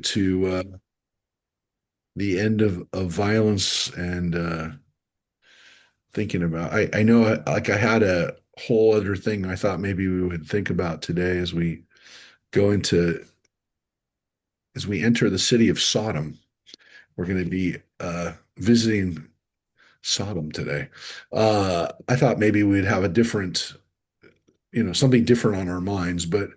to the end of violence and thinking about. I know like I had a whole other thing I thought maybe we would think about today as we go into as we enter the city of Sodom. We're going to be visiting Sodom today. I thought maybe we'd have a different, something different on our minds, but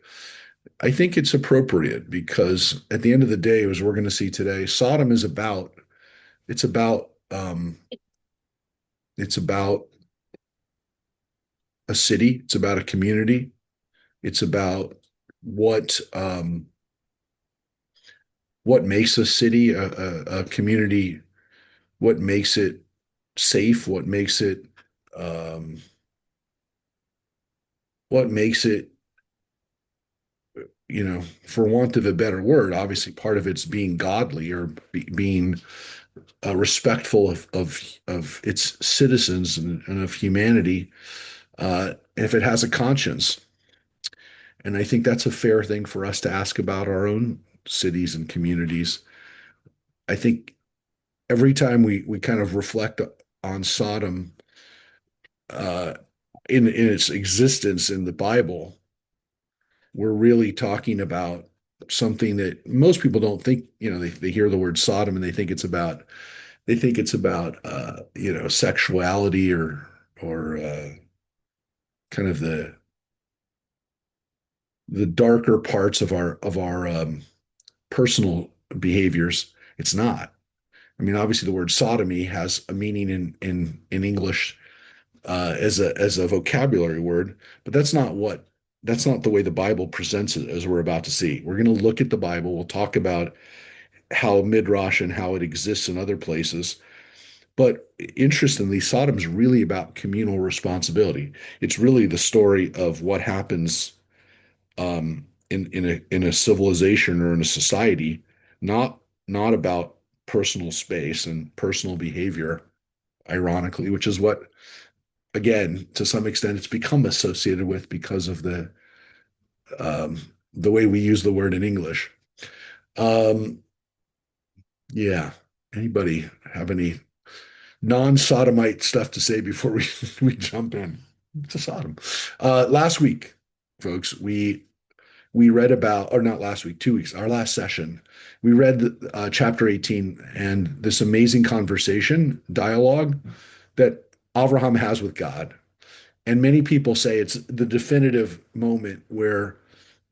I think it's appropriate because at the end of the day, as we're going to see today, Sodom is about it's about it's about a city, it's about a community, it's about what um, what makes a city a community, what makes it safe, um, what makes it, for want of a better word, obviously part of it's being godly or being respectful of its citizens and of humanity, if it has a conscience. And I think that's a fair thing for us to ask about our own cities and communities. I think every time we kind of reflect on Sodom uh, in its existence in the Bible, we're really talking about something that most people don't think. They hear the word Sodom and they think it's about sexuality or kind of the darker parts of our personal behaviors. It's not. I mean, obviously, the word sodomy has a meaning in English as a vocabulary word, but that's not the way the Bible presents it, as we're about to see. We're going to look at the Bible. We'll talk about how Midrash and how it exists in other places. But interestingly, Sodom's really about communal responsibility. It's really the story of what happens in a civilization or in a society, not not about personal space and personal behavior, ironically, which is what, again, to some extent, it's become associated with because of um, the way we use the word in English. Um, yeah. Anybody have any non-sodomite stuff to say before we we jump in to Sodom? Last week, folks, we read about, or not last week, 2 weeks, our last session, we read chapter 18 and this amazing conversation, dialogue that Abraham has with God. And many people say it's the definitive moment where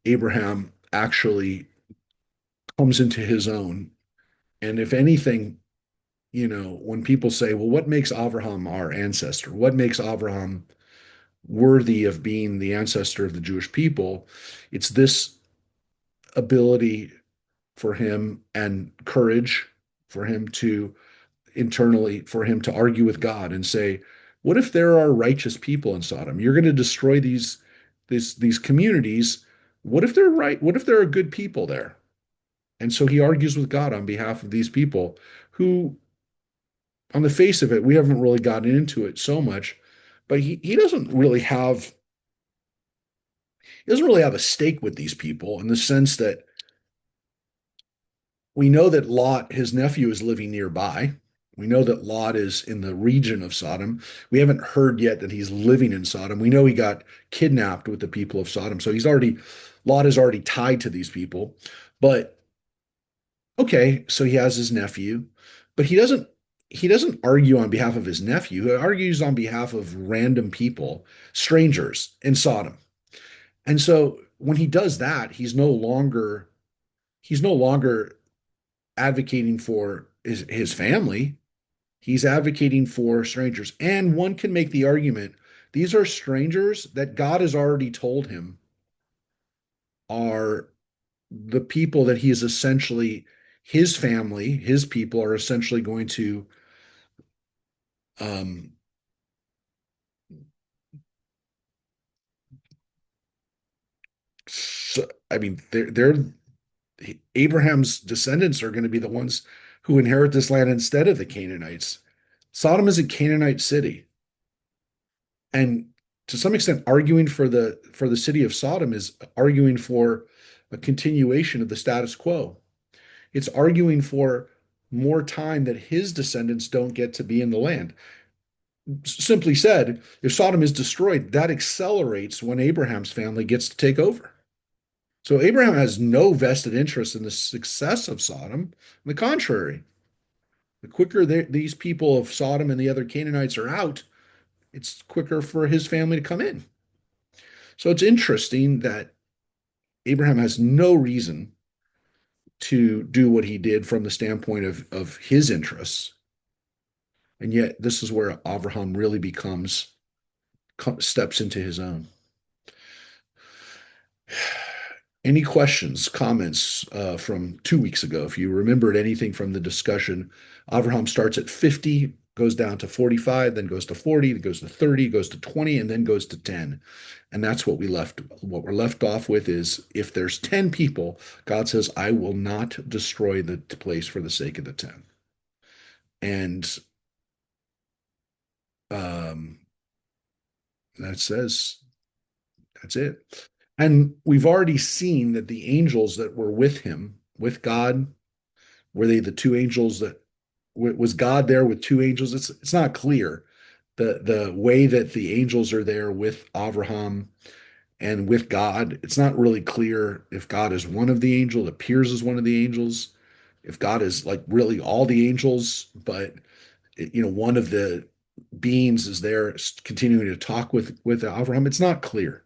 Abraham actually comes into his own. And if anything, when people say, well, what makes Abraham our ancestor? What makes Abraham worthy of being the ancestor of the Jewish people? It's this ability for him and courage for him to internally, for him to argue with God and say, what if there are righteous people in Sodom? You're going to destroy these communities. What if they're right? What if there are good people there? And so he argues with God on behalf of these people who, on the face of it, we haven't really gotten into it so much, but he doesn't really have a stake with these people in the sense that we know that Lot, his nephew, is living nearby. We know that Lot is in the region of Sodom. We haven't heard yet that he's living in Sodom. We know he got kidnapped with the people of Sodom. So Lot is already tied to these people. But okay, so he has his nephew, but he doesn't argue on behalf of his nephew. He argues on behalf of random people, strangers in Sodom. And so when he does that, he's no longer advocating for his family. He's advocating for strangers. And one can make the argument these are strangers that God has already told him are the people that he is essentially, his family, his people are essentially going to, um, I mean, they're Abraham's descendants are going to be the ones who inherit this land instead of the Canaanites. Sodom is a Canaanite city. And to some extent, arguing for the city of Sodom is arguing for a continuation of the status quo. It's arguing for more time that his descendants don't get to be in the land. Simply said, if Sodom is destroyed, that accelerates when Abraham's family gets to take over. So Abraham has no vested interest in the success of Sodom. On the contrary, the quicker these people of Sodom and the other Canaanites are out, it's quicker for his family to come in. So it's interesting that Abraham has no reason to do what he did from the standpoint of his interests. And yet, this is where Abraham really steps into his own. Any questions, comments from 2 weeks ago? If you remembered anything from the discussion, Abraham starts at 50, goes down to 45, then goes to 40, then goes to 30, goes to 20, and then goes to 10. And that's what we're left off with is if there's 10 people, God says, I will not destroy the place for the sake of the 10. And that says, that's it. And we've already seen that the angels that were with him, with God, were they the two angels that was God there with two angels? It's not clear. The way that the angels are there with Abraham and with God, it's not really clear if God is one of the angels, appears as one of the angels, if God is like really all the angels, but one of the beings is there continuing to talk with Abraham. It's not clear.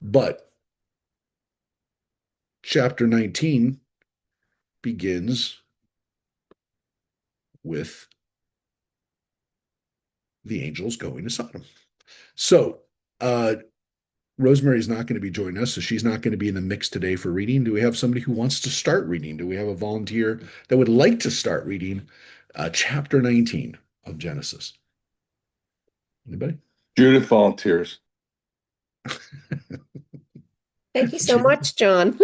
But chapter 19 begins with the angels going to Sodom. So, Rosemary's not going to be joining us, so she's not going to be in the mix today for reading. Do we have somebody who wants to start reading? Do we have a volunteer that would like to start reading chapter 19 of Genesis? Anybody? Judith volunteers. Thank you so much, John.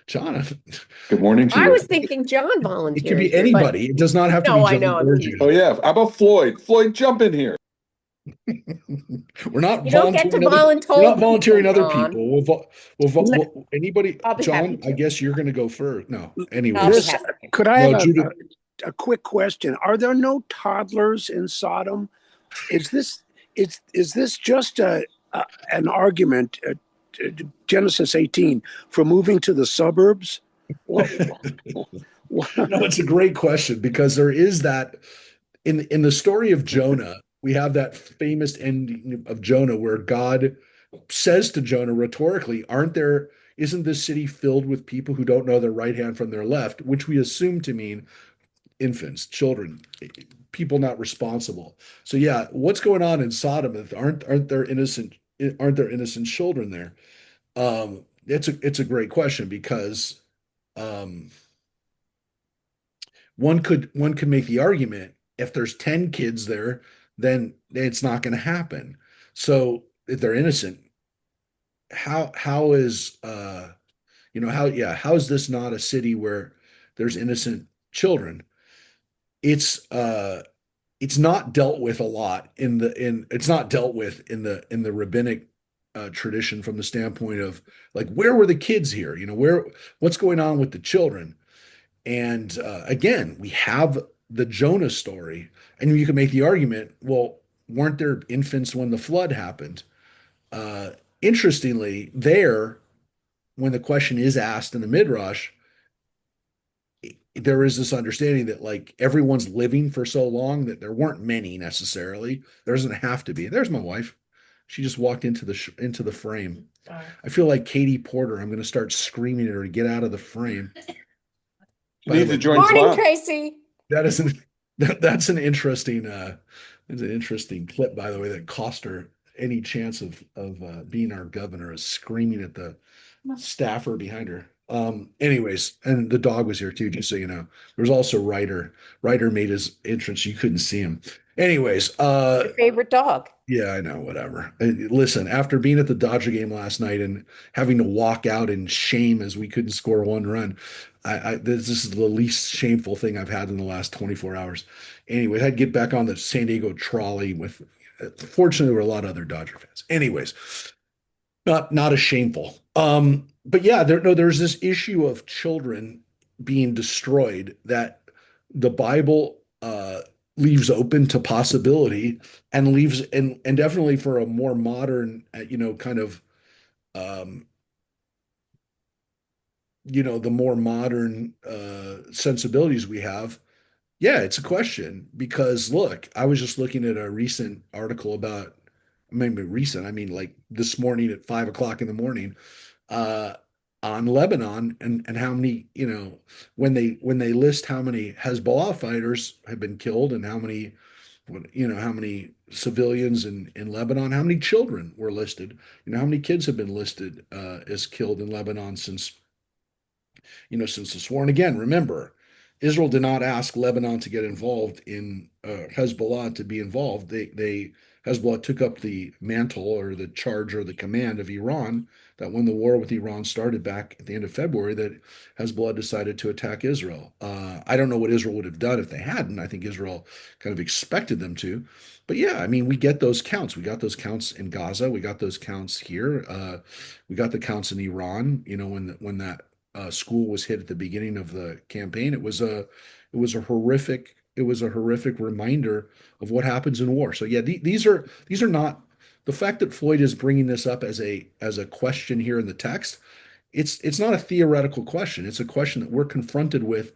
John. Good morning, Judith. I was thinking John volunteered. It could be anybody. It does not have to be John. I know. Oh, yeah. How about Floyd? Floyd, jump in here. We're not you don't get to volunteering other people. Anybody? I'll be John, I guess you're going to go first. No, anyway. Could I have a quick question? Are there no toddlers in Sodom? Is this just an argument, Genesis 18, for moving to the suburbs? No, it's a great question because there is that in the story of Jonah. We have that famous ending of Jonah where God says to Jonah rhetorically, isn't this city filled with people who don't know their right hand from their left, which we assume to mean infants, children, people not responsible. So yeah, what's going on in Sodom? Aren't there innocent children there? It's a great question because one could make the argument if there's 10 kids there, then it's not going to happen. So if they're innocent, how is how is this not a city where there's innocent children? It's not dealt with a lot it's not dealt with in the rabbinic tradition from the standpoint of like where were the kids here? What's going on with the children? And again, we have the Jonah story, and you can make the argument, well, weren't there infants when the flood happened? Interestingly, when the question is asked in the Midrash, there is this understanding that like everyone's living for so long that there weren't many necessarily. There doesn't have to be. There's my wife. She just walked into the frame. I feel like Katie Porter. I'm going to start screaming at her to get out of the frame. You need to join Morning, Tracy. That's an interesting clip, by the way, that cost her any chance of being our governor, is screaming at the staffer behind her. Anyways, and the dog was here too, just so you know. There was also Ryder. Ryder made his entrance. You couldn't see him. Anyways, your favorite dog. Yeah, I know, whatever. Listen, after being at the Dodger game last night and having to walk out in shame as we couldn't score one run, this is the least shameful thing I've had in the last 24 hours. Anyway, I had to get back on the San Diego trolley with, fortunately, there were a lot of other Dodger fans. Anyways, not as shameful. but yeah, there's this issue of children being destroyed that the Bible leaves open to possibility and leaves and definitely for a more modern, kind of um, the more modern sensibilities we have. Yeah, it's a question because look, I was just looking at a recent article about, maybe recent, I mean like this morning at 5 o'clock in the morning, uh, on Lebanon and how many, when they list how many Hezbollah fighters have been killed and how many civilians in Lebanon, how many children were listed, how many kids have been listed as killed in Lebanon since this war. And again, remember, Israel did not ask Lebanon to get involved in Hezbollah to be involved. They Hezbollah took up the mantle or the charge or the command of Iran. That when the war with Iran started back at the end of February, that Hezbollah decided to attack Israel. I don't know what Israel would have done if they hadn't. I think Israel kind of expected them to. But yeah, I mean, we get those counts. We got those counts in Gaza. We got those counts here. We got the counts in Iran. When that school was hit at the beginning of the campaign. It was a horrific reminder of what happens in war. So yeah, these are not the fact that Floyd is bringing this up as a question here in the text. It's not a theoretical question. It's a question that we're confronted with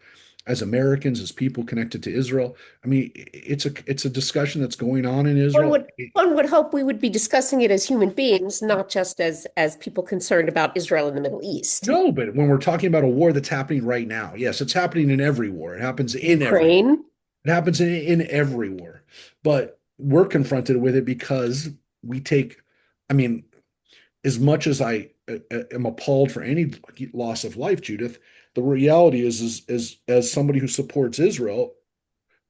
as Americans, as people connected to Israel. I mean, it's a discussion that's going on in One Israel. would one would hope we would be discussing it as human beings, not just as people concerned about Israel in the Middle East. No, but when we're talking about a war that's happening right now, yes, it's happening in every war. It happens in every Ukraine. It happens in every war, but we're confronted with it because we take, I mean, as much as I am appalled for any loss of life, Judith, the reality is as somebody who supports Israel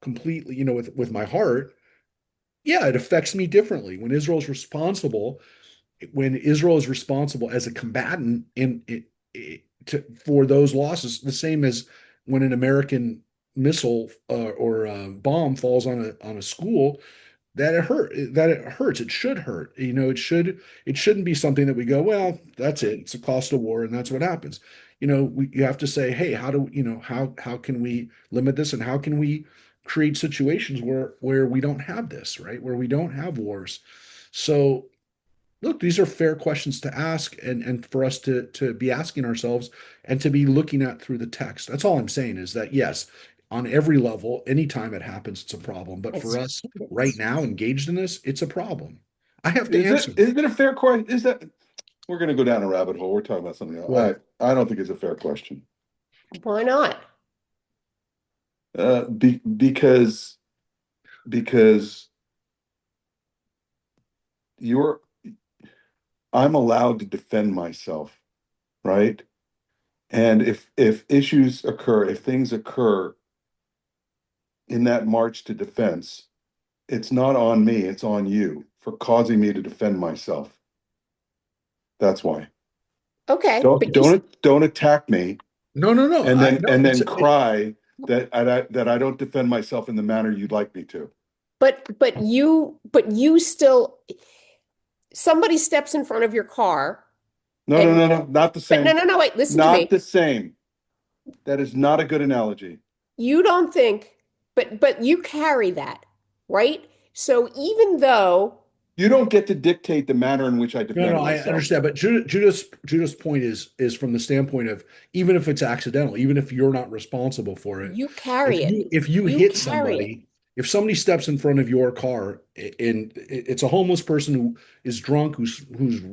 completely, with my heart, yeah, it affects me differently when Israel is responsible as a combatant for those losses, the same as when an American missile or bomb falls on a school, that it hurts. It should hurt. It shouldn't be something that we go, well, that's it. It's a cost of war, and that's what happens. You have to say, hey, how can we limit this, and how can we create situations where we don't have this, right? Where we don't have wars. So look, these are fair questions to ask and for us to be asking ourselves and to be looking at through the text. That's all I'm saying is that yes, on every level, anytime it happens, it's a problem. But for It's, us right now engaged in this, it's a problem. I have to Is answer it that. is it a fair question? Is that we're going to go down a rabbit hole? We're talking about something else. What? I don't think it's a fair question. why not? Because you're I'm allowed to defend myself, right? And if issues occur, if things occur in that march to defense, it's not on me, it's on you for causing me to defend myself. That's why. Okay, Don't don't attack me No, no, no. and I then no, and it's then cry that I don't defend myself in the manner you'd like me to. but you still somebody steps in front of your car No, no, and no, no, not the but no same. no no wait, listen to Not me. the same. That is not a good analogy. You don't think, but you carry that, right? So even though You don't get to dictate the manner in which I No, no, defend I myself. understand, but Judith's point is from the standpoint of even if it's accidental, even if you're not responsible for it, you if carry it, you you hit carry it. somebody, if somebody steps in front of your car and it's a homeless person who is drunk, who's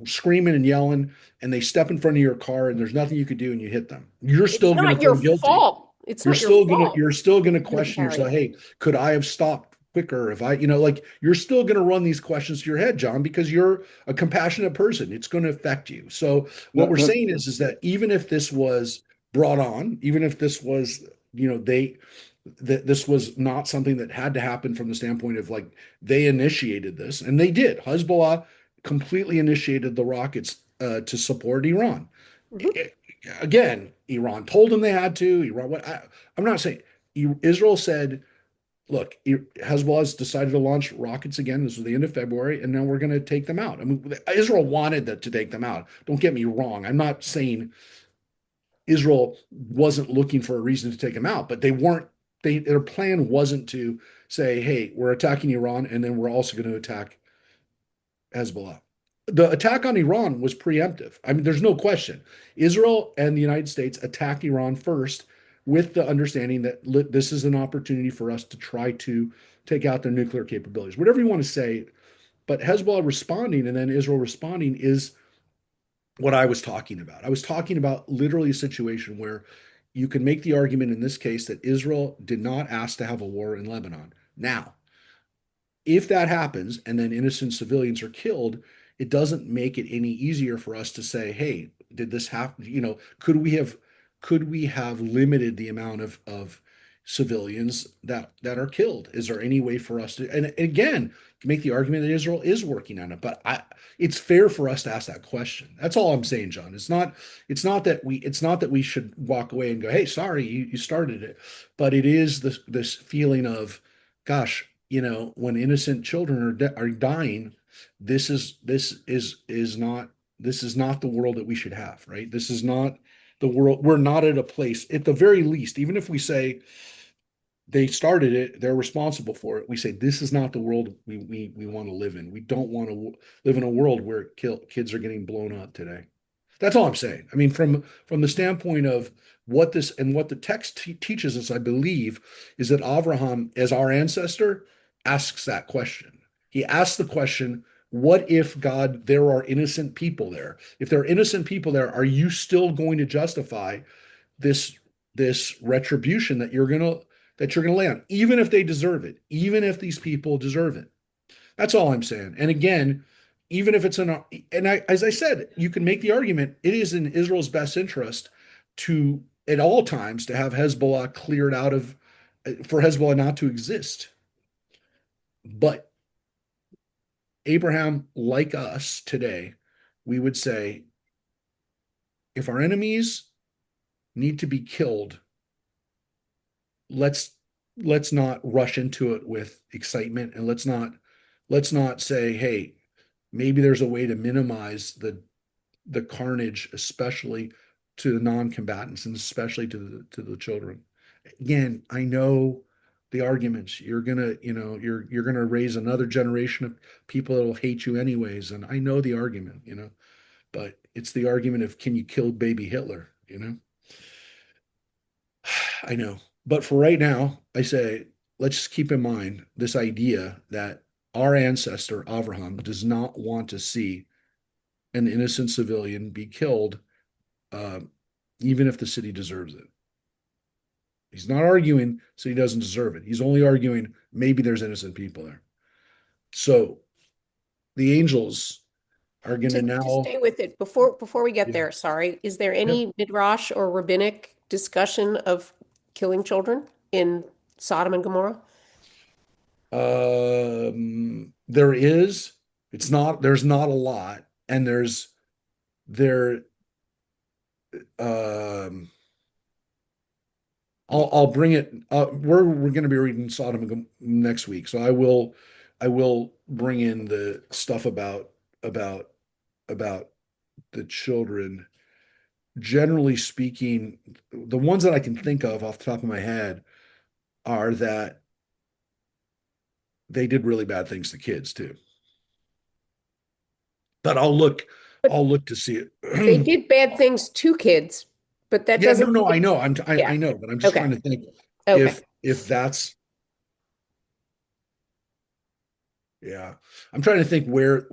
screaming and yelling, and they step in front of your car and there's nothing you could do and you hit them, you're It's still going to not your feel guilty. fault. It's not your fault. You're still gonna You're gonna question carry yourself. it. Hey, could I have stopped quicker if like you're still gonna run these questions to your head, John, because you're a compassionate person. It's going to affect you. So what No, we're no, saying is that even if this was brought on, even if this was, that this was not something that had to happen from the standpoint of like they initiated this, and they did. Hezbollah completely initiated the rockets to support Iran. Mhm. Again, Iran told them they had to. I'm not saying Israel said look, Hezbollah's decided to launch rockets again. This was the end of February, and now we're going to take them out. I mean, Israel wanted to take them out. Don't get me wrong. I'm not saying Israel wasn't looking for a reason to take them out, but they weren't. Their plan wasn't to say, "Hey, we're attacking Iran, and then we're also going to attack Hezbollah." The attack on Iran was preemptive. I mean, there's no question. Israel and the United States attacked Iran first with the understanding that this is an opportunity for us to try to take out their nuclear capabilities, whatever you want to say. But Hezbollah responding and then Israel responding is what I was talking about. I was talking about literally a situation where you can make the argument in this case that Israel did not ask to have a war in Lebanon. Now, if that happens and then innocent civilians are killed, it doesn't make it any easier for us to say, hey, did this happen? Could we have limited the amount of civilians that are killed? Is there any way for us to, and again, make the argument that Israel is working on it, but it's fair for us to ask that question. That's all I'm saying, John. It's not that we should walk away and go, hey, sorry, you started it, but it is this feeling of, gosh, when innocent children are dying, this is not the world that we should have, right? This is not the world. We're not at a place, at the very least, even if we say they started it, they're responsible for it. We say this is not the world we want to live in. We don't want to live in a world where kids are getting blown up today. That's all I'm saying. I mean, from the standpoint of what the text teaches us, I believe, is that Abraham, as our ancestor, asks that question. He asks the question, what if, God, there are innocent people there? If there are innocent people there, are you still going to justify this this retribution that you're gonna lay on, even if they deserve it, even if these people deserve it? That's all I'm saying. And again, even if it's as I said, you can make the argument it is in Israel's best interest to, at all times, to have Hezbollah cleared out of, for Hezbollah not to exist. But Abraham, like us today, we would say, if our enemies need to be killed, let's let's not rush into it with excitement, and let's not say, hey, maybe there's a way to minimize the carnage, especially to the non-combatants and especially to the children. Again, I know the arguments. You're gonna raise another generation of people that will hate you anyways, and I know the argument. But it's the argument of, can you kill baby Hitler? I know. But for right now, I say, let's just keep in mind this idea that our ancestor, Avraham, does not want to see an innocent civilian be killed, uh, even if the city deserves it. He's not arguing so he doesn't deserve it. He's only arguing maybe there's innocent people there. So the angels are going to To now, stay with it, before we get yeah, there, sorry, is there yep. any midrash or rabbinic discussion of killing children in Sodom and Gomorrah? There is. It's not. There's not a lot, and there. Um, I'll bring it. We're going to be reading Sodom and next week, so I will bring in the stuff about about the children. Generally speaking, the ones that I can think of off the top of my head are that they did really bad things to kids too. But I'll look. But I'll look to see they it. did bad things to kids, but that Yeah, no, doesn't no, mean I it, know. yeah. I know, but I'm just Okay. trying to think Okay. if that's, yeah. I'm trying to think where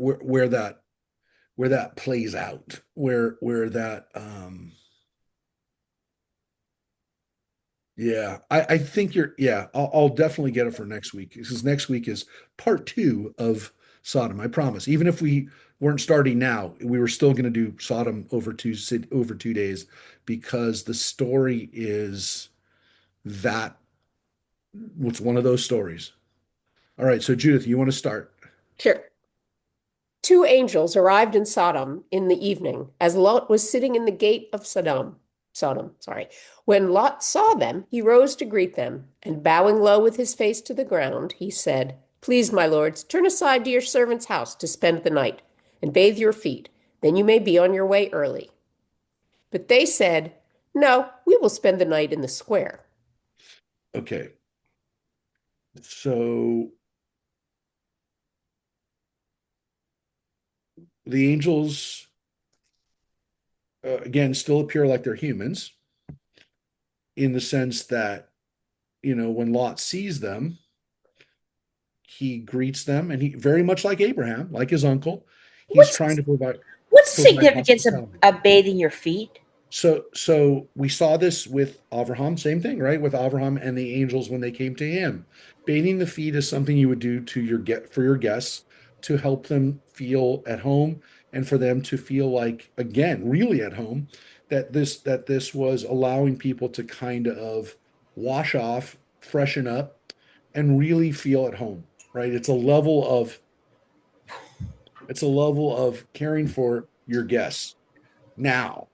that plays out, where that yeah. I think yeah, I'll definitely get it for next week, because next week is part two of Sodom. I promise. Even if we weren't starting now, we were still going to do Sodom over 2 days, because the story is that it's one of those stories. All right, so Judith, you want to start? Sure. Two angels arrived in Sodom in the evening as Lot was sitting in the gate of Sodom. Sodom, sorry. When Lot saw them, he rose to greet them, and bowing low with his face to the ground, he said, "Please, my lords, turn aside to your servant's house to spend the night, and bathe your feet. Then you may be on your way early." But they said, "No, we will spend the night in the square." Okay. So the angels, again, still appear like they're humans in the sense that, when Lot sees them, he greets them, and he very much like Abraham, like his uncle, he's trying What's to provide what's the provide significance hospitality. of bathing your feet? So we saw this with Abraham, same thing, right? With Abraham and the angels when they came to him. Bathing the feet is something you would do to your guests to help them feel at home and for them to feel like, again, really at home, that this was allowing people to kind of wash off, freshen up, and really feel at home, right? It's a level of caring for your guests. Now,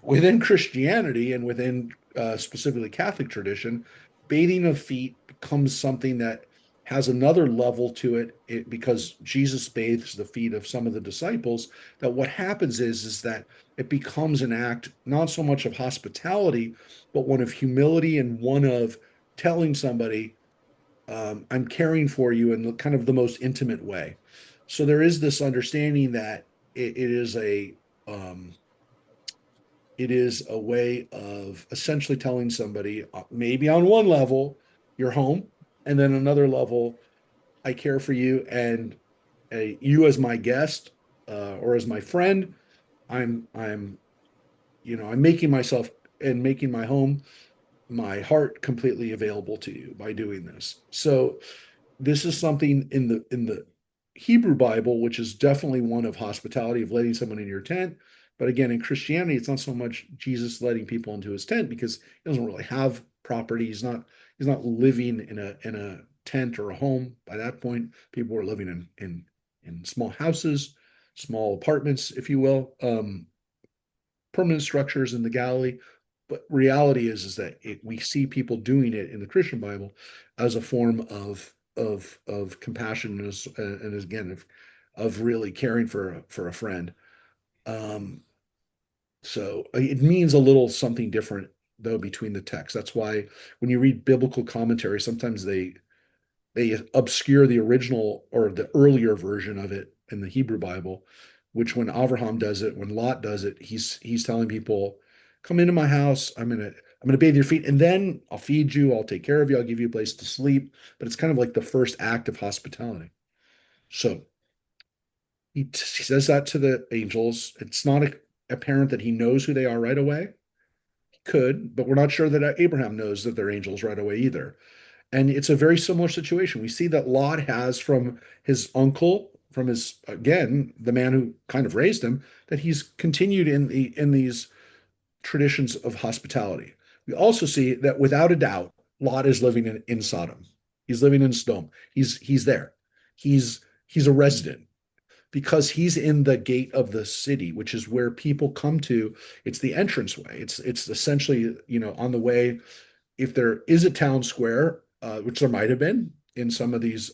within Christianity and within specifically Catholic tradition, bathing of feet becomes something that has another level to it because Jesus bathes the feet of some of the disciples. That what happens is that it becomes an act not so much of hospitality, but one of humility and one of telling somebody, I'm caring for you in kind of the most intimate way. So there is this understanding that um, it is a way of essentially telling somebody, maybe on one level, you're home, and then another level, I care for you, and you as my guest or as my friend, I'm I'm making myself and making my home, my heart completely available to you by doing this. So this is something in the Hebrew Bible, which is definitely one of hospitality, of letting someone in your tent. But again, in Christianity, it's not so much Jesus letting people into his tent because he doesn't really have property. He's not living in a tent or a home. By that point, people were living in small houses, small apartments, if you will. Permanent structures in the Galilee. But reality is that we see people doing it in the Christian Bible as a form of compassion and again of really caring for a friend. Um, so it means a little something different though between the texts. That's why when you read biblical commentary, sometimes they obscure the original or the earlier version of it in the Hebrew Bible, which when Avraham does it, when Lot does it, he's telling people, "Come into my house. I'm gonna bathe your feet, and then I'll feed you. I'll take care of you. I'll give you a place to sleep." But it's kind of like the first act of hospitality. So he says that to the angels. It's not apparent that he knows who they are right away. He could, but we're not sure that Abraham knows that they're angels right away either. And it's a very similar situation. We see that Lot has from his uncle, from his again, the man who kind of raised him, that he's continued in these traditions of hospitality. We also see that without a doubt, Lot is living in Sodom. He's living in Sodom. He's there. He's a resident because he's in the gate of the city, which is where people come to. It's the entranceway. It's essentially, on the way, if there is a town square, which there might have been in some of these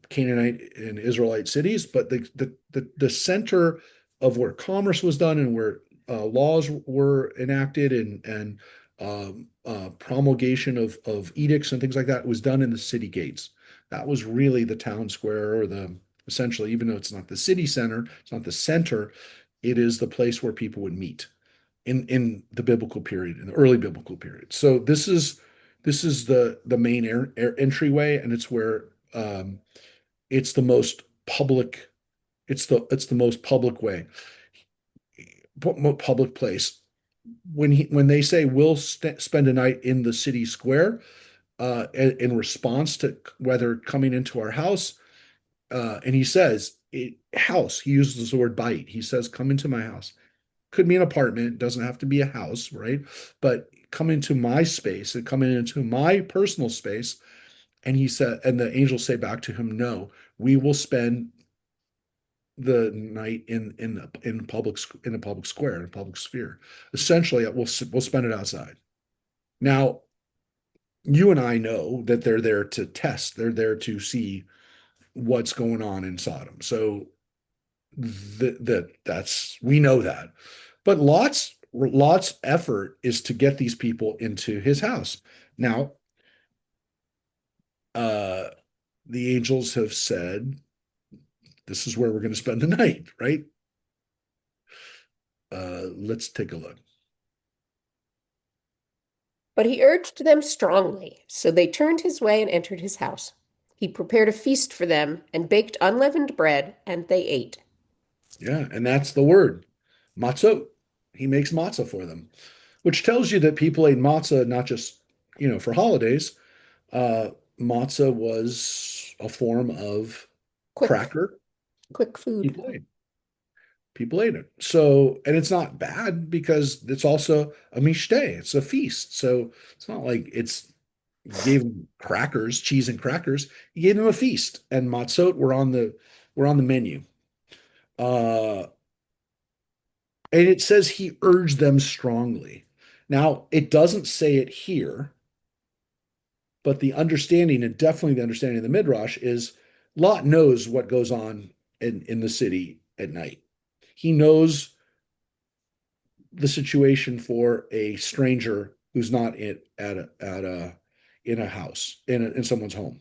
Canaanite and Israelite cities, but the center of where commerce was done and where laws were enacted and promulgation of edicts and things like that was done in the city gates. That was really the town square, or the essentially, even though it's not the city center, it's not the center, it is the place where people would meet in the biblical period, in the early biblical period. So this is the main entryway, and it's where it's the most public. It's the most public way, public place. When they say we'll spend a night in the city square, in response to whether coming into our house, and he says house. He uses the word bite. He says, "Come into my house." Could be an apartment, doesn't have to be a house, right? But come into my space and come into my personal space. And he said, and the angels say back to him, "No, we will spend the night in the public square, in the public sphere. Essentially, we'll spend it outside. Now, you and I know that they're there to test. They're there to see what's going on in Sodom. So that's we know that. But Lot's effort is to get these people into his house. Now, uh, the angels have said, this is where we're going to spend the night, right? Let's take a look. But he urged them strongly, so they turned his way and entered his house. He prepared a feast for them and baked unleavened bread, and they ate. Yeah, and that's the word, matzot. He makes matzah for them, which tells you that people ate matzah not just, for holidays. Uh, Matzah was a form of Quick, cracker. quick food. People ate it. So, and it's not bad because it's also a mishteh. It's a feast. So it's not like gave them crackers, cheese and crackers. You gave them a feast, and matzot were on the menu. Uh, and it says he urged them strongly. Now, it doesn't say it here, but the understanding, and definitely the understanding of the Midrash, is Lot knows what goes on in the city at night. He knows the situation for a stranger who's not in a house, in someone's home.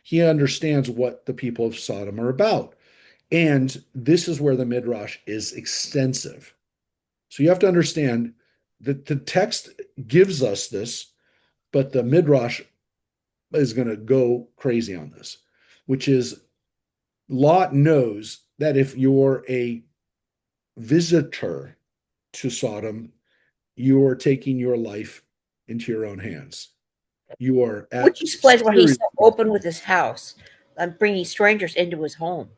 He understands what the people of Sodom are about. And this is where the Midrash is extensive. So you have to understand that the text gives us this, but the Midrash is going to go crazy on this, which is Lot knows that if you're a visitor to Sodom, you are taking your life into your own hands. You are Which at explains why he's serious. so open with his house and bringing strangers into his home.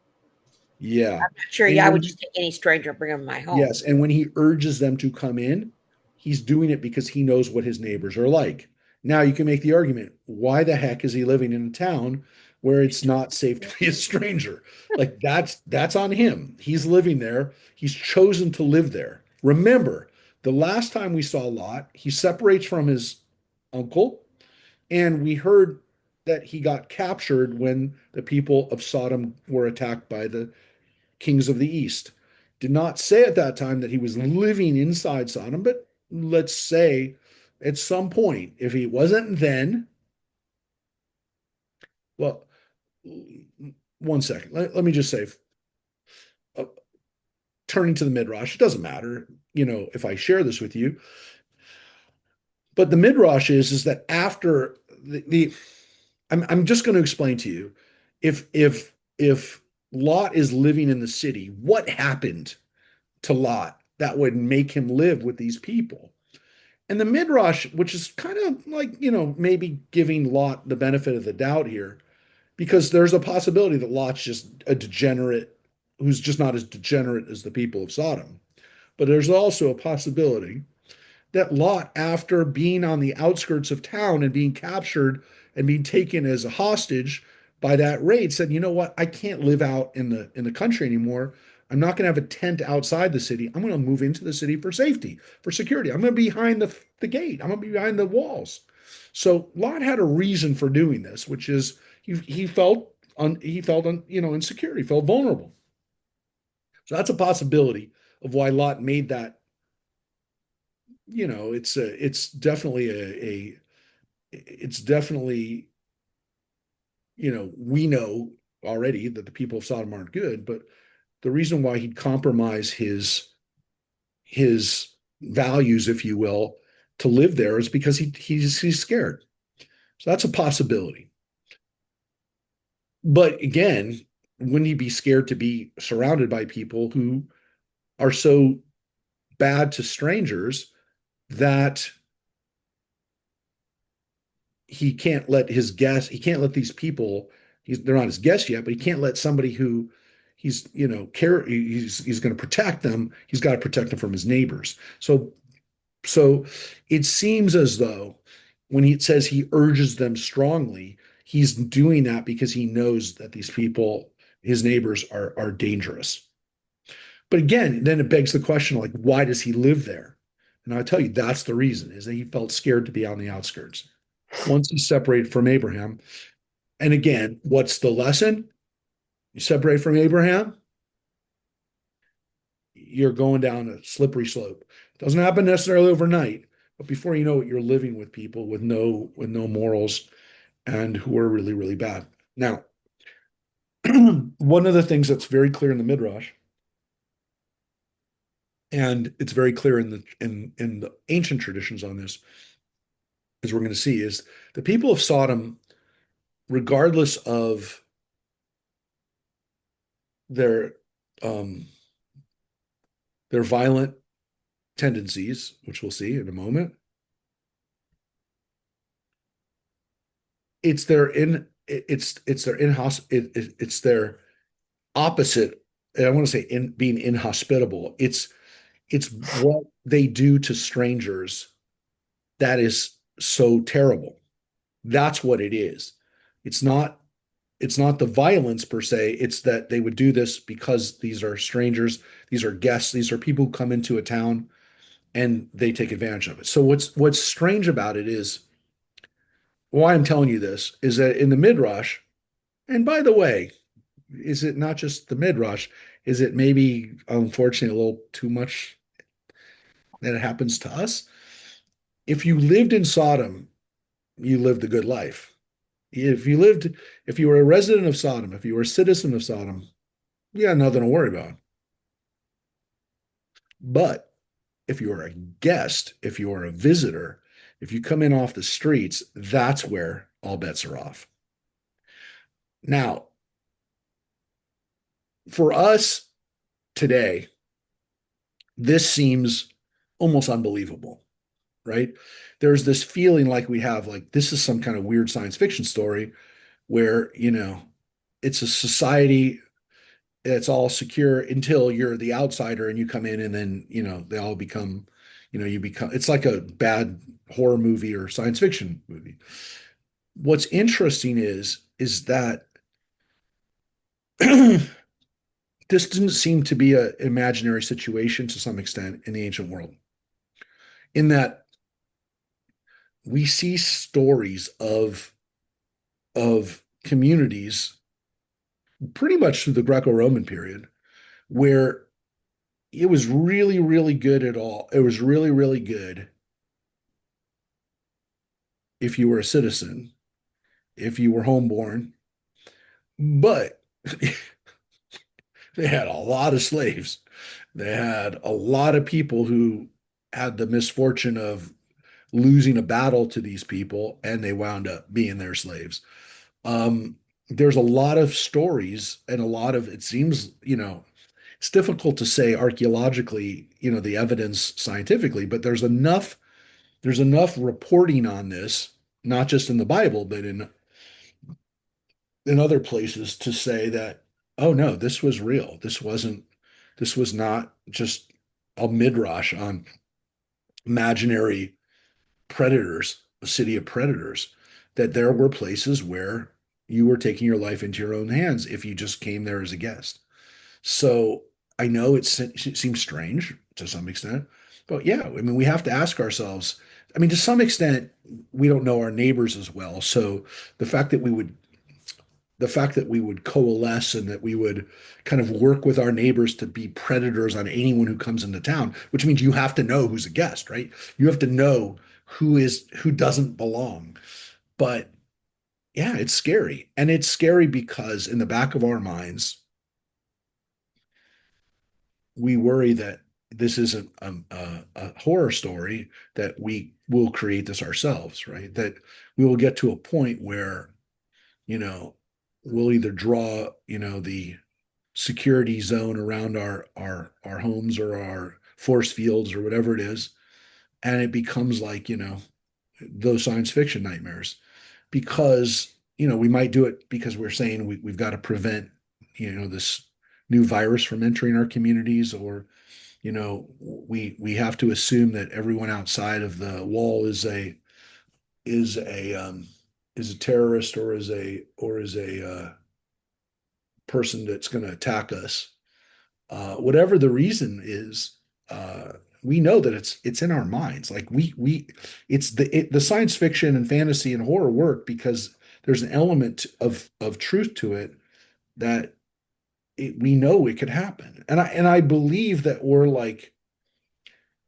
Yeah. I'm not sure. And Yeah, I when would just take any stranger and bring him in my home. Yes, and when he urges them to come in, he's doing it because he knows what his neighbors are like. Now you can make the argument, why the heck is he living in a town where it's not safe to be a stranger? Like that's on him. He's living there. He's chosen to live there. Remember, the last time we saw Lot, he separates from his uncle, and we heard that he got captured when the people of Sodom were attacked by the kings of the east. Did not say at that time that he was living inside Sodom, but let's say at some point, if he wasn't then, well, one second. Let me just say, uh, turning to the Midrash, it doesn't matter, if I share this with you, but the Midrash is that after I'm just going to explain to you, if Lot is living in the city, what happened to Lot that would make him live with these people? And the Midrash, which is kind of like, maybe giving Lot the benefit of the doubt here, because there's a possibility that Lot's just a degenerate who's just not as degenerate as the people of Sodom. But there's also a possibility that Lot, after being on the outskirts of town and being captured and being taken as a hostage by that raid, said, "You know what? I can't live out in the country anymore. I'm not going to have a tent outside the city. I'm going to move into the city for safety, for security. I'm going to be behind the gate. I'm going to be behind the walls." So Lot had a reason for doing this, which is he felt insecure. He felt vulnerable. So that's a possibility of why Lot made that. It's definitely, we know already that the people of Sodom aren't good, but the reason why he'd compromise his values, if you will, to live there is because he's scared. So that's a possibility. But again, wouldn't he be scared to be surrounded by people who are so bad to strangers that he can't let these people, they're not his guests yet, but he can't let somebody who he's going to protect them, he's got to protect them from his neighbors. So it seems as though when he says he urges them strongly, he's doing that because he knows that these people his neighbors are dangerous. But again, then it begs the question, like, why does he live there? And I'll tell you, that's the reason, is that he felt scared to be on the outskirts. Once he's separated from Abraham, and again, what's the lesson? You separate from Abraham, you're going down a slippery slope. It doesn't happen necessarily overnight, but before you know it, you're living with people with no morals and who are really, really bad. Now, one of the things that's very clear in the Midrash, and it's very clear in the ancient traditions on this, as we're going to see, is the people of Sodom, regardless of their um, their violent tendencies, which we'll see in a moment, it's their in it's their it's their opposite. And I want to say in being inhospitable. It's what they do to strangers that is so terrible. That's what it is. It's not it's not the violence per se. It's that they would do this because these are strangers, these are guests, these are people who come into a town and they take advantage of it. So what's strange about it is why I'm telling you this is that in the Midrash, and by the way, is it not just the Midrash? Is it maybe unfortunately a little too much that it happens to us? If you lived in Sodom, you lived a good life. If you lived, if you were a resident of Sodom, if you were a citizen of Sodom, you got nothing to worry about. But if you're a guest, if you're a visitor, if you come in off the streets, that's where all bets are off. Now, for us today, this seems almost unbelievable, right? There's this feeling like we have, like, this is some kind of weird science fiction story where, it's a society that's all secure until you're the outsider and you come in and then, they all become, you become, it's like a bad horror movie or science fiction movie. What's interesting is that this didn't seem to be an imaginary situation to some extent in the ancient world, in that we see stories of communities pretty much through the Greco-Roman period where it was really, really good at all. It was really, really good if you were a citizen, if you were homeborn, but they had a lot of slaves. They had a lot of people who had the misfortune of losing a battle to these people and they wound up being their slaves. Um, there's a lot of stories and a lot of, it seems, it's difficult to say archaeologically, the evidence scientifically, but there's enough reporting on this, not just in the Bible, but in other places to say that, oh no, this was real. This was not just a midrash on imaginary predators, a city of predators, that there were places where you were taking your life into your own hands if you just came there as a guest. So I know it seems strange to some extent, but yeah, I mean, we have to ask ourselves. I mean, to some extent, we don't know our neighbors as well. So the fact that we would the fact that we would coalesce and that we would kind of work with our neighbors to be predators on anyone who comes into town, which means you have to know who's a guest, right? You have to know who doesn't belong. But yeah, it's scary. And it's scary because in the back of our minds, we worry that this isn't a horror story, that we will create this ourselves, right? That we will get to a point where, you know, we'll either draw, the security zone around our homes or our force fields or whatever it is, and it becomes like, those science fiction nightmares because, we might do it because we're saying we've got to prevent, this new virus from entering our communities, or we have to assume that everyone outside of the wall is a is a terrorist or is a person that's going to attack us, whatever the reason is, we know that it's in our minds. Like it's the science fiction and fantasy and horror work because there's an element of truth to it that we know it could happen. And I believe that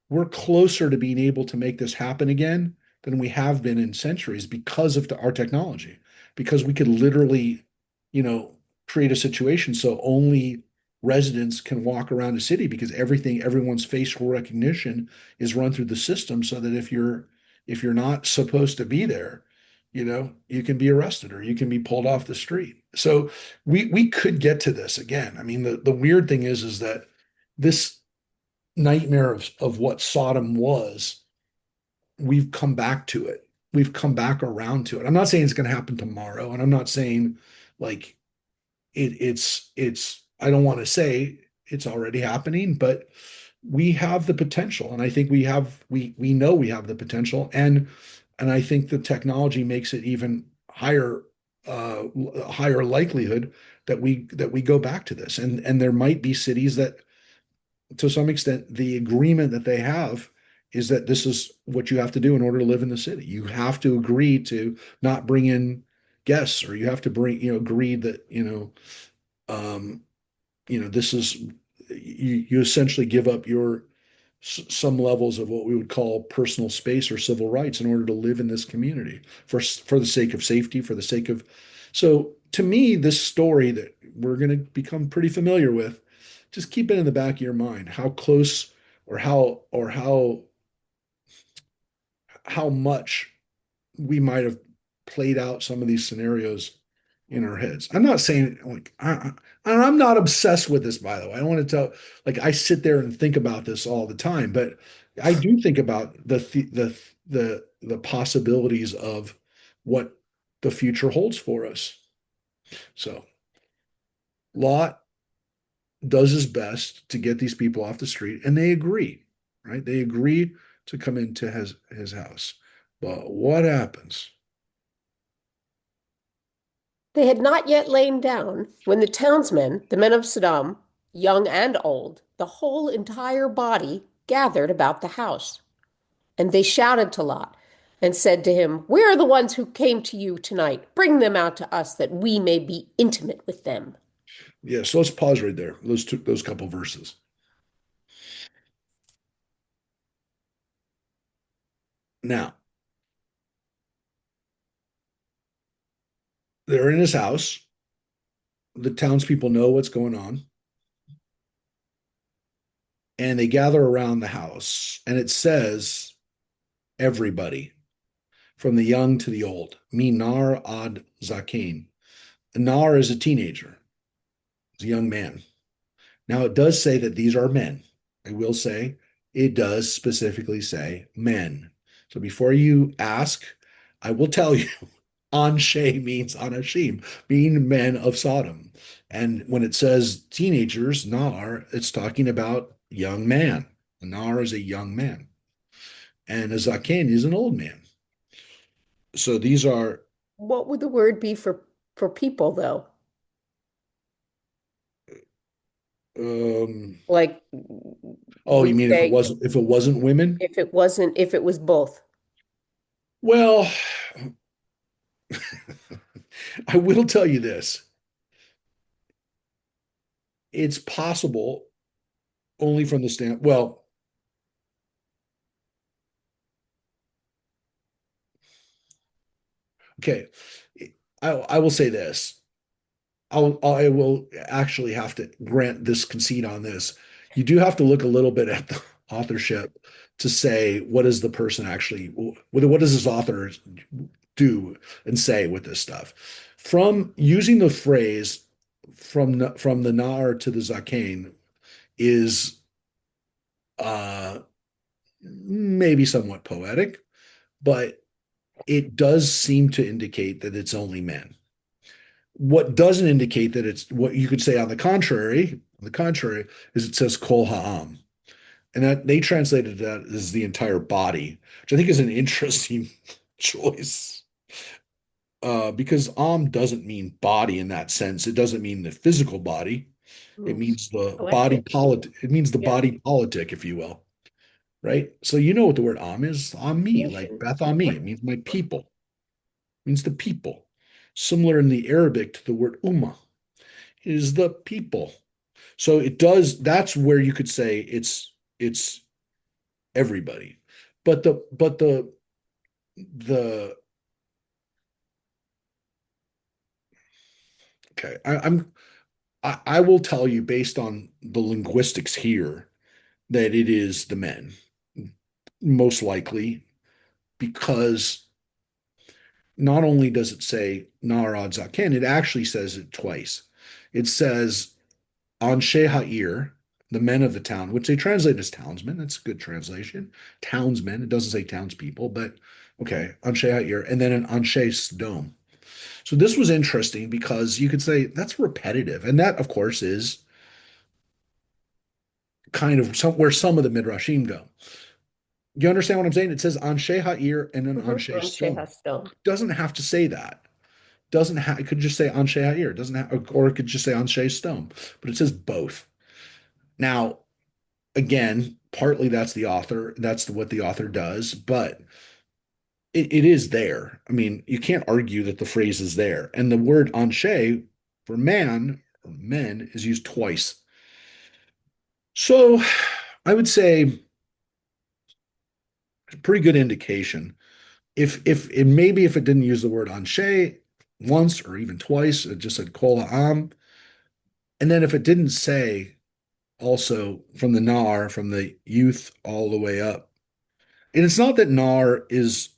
we're closer to being able to make this happen again than we have been in centuries because of our technology, because we could literally, you know, create a situation so only residents can walk around the city because everyone's facial recognition is run through the system so that if you're not supposed to be there, you can be arrested or you can be pulled off the street. So we could get to this again. I mean, the weird thing is that this nightmare of what Sodom was, we've come back to it. We've come back around to it. I'm not saying it's going to happen tomorrow, and I'm not saying like it's. I don't want to say it's already happening, but we have the potential, and I think we know we have the potential, and I think the technology makes it even uh, higher likelihood that we go back to this, and there might be cities that to some extent, the agreement that they have is that this is what you have to do in order to live in the city. You have to agree to not bring in guests, or you have to agree that, um, this is you essentially give up your some levels of what we would call personal space or civil rights in order to live in this community for the sake of safety, for the sake of. So to me, this story that we're going to become pretty familiar with, just keep it in the back of your mind how close or how much we might have played out some of these scenarios in our heads. I'm not saying like I'm not obsessed with this, by the way. I don't want to tell like I sit there and think about this all the time, but I do think about the possibilities of what the future holds for us. So Lot does his best to get these people off the street, and they agree, right? They agree to come into his house. But what happens? They had not yet lain down when the townsmen, the men of Sodom, young and old, the whole entire body, gathered about the house. And they shouted to Lot and said to him, "Where are the ones who came to you tonight? Bring them out to us that we may be intimate with them." Yeah, so let's pause right there. Those couple verses. Now, they're in his house. The townspeople know what's going on, and they gather around the house. And it says, everybody, from the young to the old, Minar ad Zaken. Nar is a teenager, is a young man. Now, it does say that these are men. I will say it does specifically say men. So before you ask, I will tell you Anshe means Anashim, being men of Sodom. And when it says teenagers, Nar, it's talking about young man. Nar is a young man. And a Zaken is an old man. So these are, What would the word be for people, though? um, Like oh, you we mean say if it wasn't women? if it was both. Well, I will tell you this. It's possible only from the stand. Well, okay. I will say this. I will actually have to grant this concede on this. You do have to look a little bit at the authorship to say what is the person actually, what does this author do and say with this stuff? From using the phrase from the Nar to the Zaken is maybe somewhat poetic, but it does seem to indicate that it's only men. What doesn't indicate that it's what you could say on the contrary, is it says kol ha'am. And that they translated that as the entire body, which I think is an interesting choice. because am doesn't mean body in that sense. It doesn't mean the physical body. It Means means the body collective. politic. It means the Yeah. body politic, if you will, right? So you know what the word am is? On me, like Nation. Beth on me. It means my people. It means the people. Similar in the Arabic to the word ummah is the people. So it does. That's where you could say it's everybody. But the okay. I will tell you based on the linguistics here that it is the men, most likely, because not only does it say Narad Zaken, it actually says it twice. It says Anshe Ha'ir, the men of the town, which they translate as townsmen. That's a good translation. Townsmen. It doesn't say townspeople, but okay, Anshe Ha'ir, and then an Anshe Sdom. So this was interesting because you could say that's repetitive. And that, of course, is kind of where some of the Midrashim go. You understand what I'm saying? It says Anshe Ha'ir and then Mm-hmm. Anshe Sdom. Stone. Doesn't have to say that. Doesn't have, it could just say Anshe Ha'ir. Doesn't have, or it could just say Anshe Sdom, but it says both. Now, again, partly that's the author, what the author does, but it is there. I mean, you can't argue that the phrase is there. And the word anshe for man or men is used twice. So I would say a pretty good indication. If it maybe if it didn't use the word anshe once or even twice, it just said kol am. And then if it didn't say also from the nar, from the youth all the way up. And it's not that nar is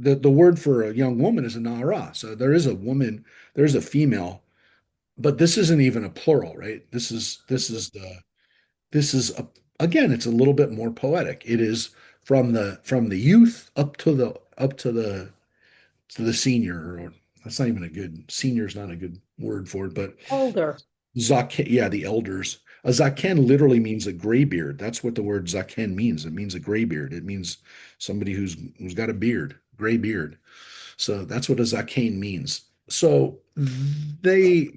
the word for a young woman is a nara. So there is a woman, there's a female, but this isn't even a plural, right? This is a, again, it's a little bit more poetic. It is from the youth up to the senior, or that's not even a good senior is not a good word for it, but Older. zaken, yeah, the elders. A zaken literally means a graybeard. That's what the word zaken means. It means a graybeard. It means somebody who's got a beard, gray beard. So that's what a zaken means. So they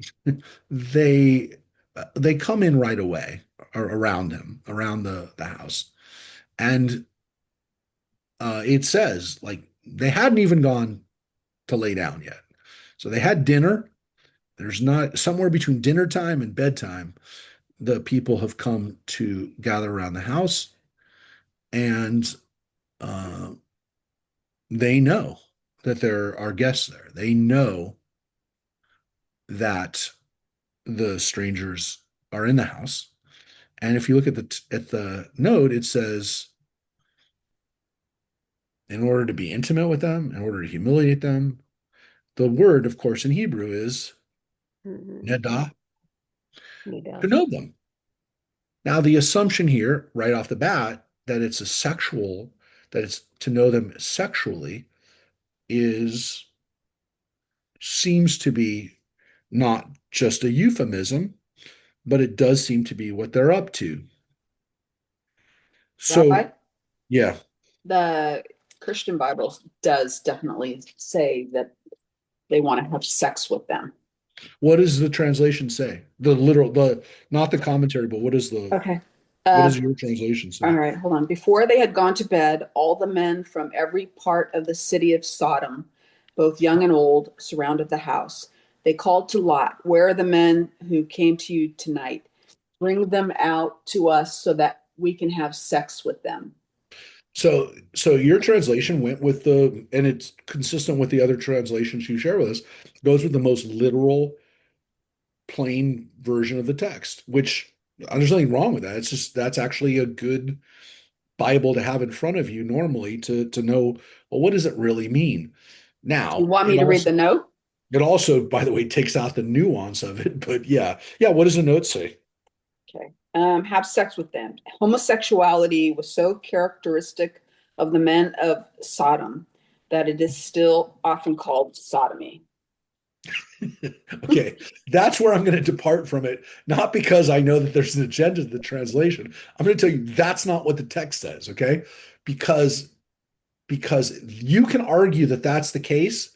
come in right away or around him, around the house, and it says like they hadn't even gone to lay down yet. So they had dinner. There's not somewhere between dinner time and bedtime. The people have come to gather around the house, and uh, they know that there are guests there. They know that the strangers are in the house. And if you look at the note, it says, in order to be intimate with them, in order to humiliate them, the word, of course, in Hebrew is Mm-hmm. neda, to Nida. know them. Now, the assumption here, right off the bat, that it's a sexual, that it's to know them sexually, is seems to be not just a euphemism, but it does seem to be what they're up to. So, Rabbi, yeah, the Christian Bible does definitely say that they want to have sex with them. what does the translation say? The literal, the not the commentary, but Okay. what Uh, does your translation all say? right, hold on. Before they had gone to bed, all the men from every part of the city of Sodom, both young and old, surrounded the house. They called to Lot, "Where are the men who came to you tonight? Bring them out to us so that we can have sex with them." So your translation went with and it's consistent with the other translations you share with us, goes with the most literal, plain version of the text, which there's nothing wrong with that. It's just that's actually a good Bible to have in front of you normally to know, well, what does it really mean? You Now, want me to read the note? it also, by the way, takes out the nuance of it. But yeah, yeah. What does the note say? Okay. Have sex with them. Homosexuality was so characteristic of the men of Sodom that it is still often called sodomy. Okay, that's where I'm going to depart from it, not because I know that there's an agenda to the translation. I'm going to tell you that's not what the text says, okay? Because because you can argue that that's the case,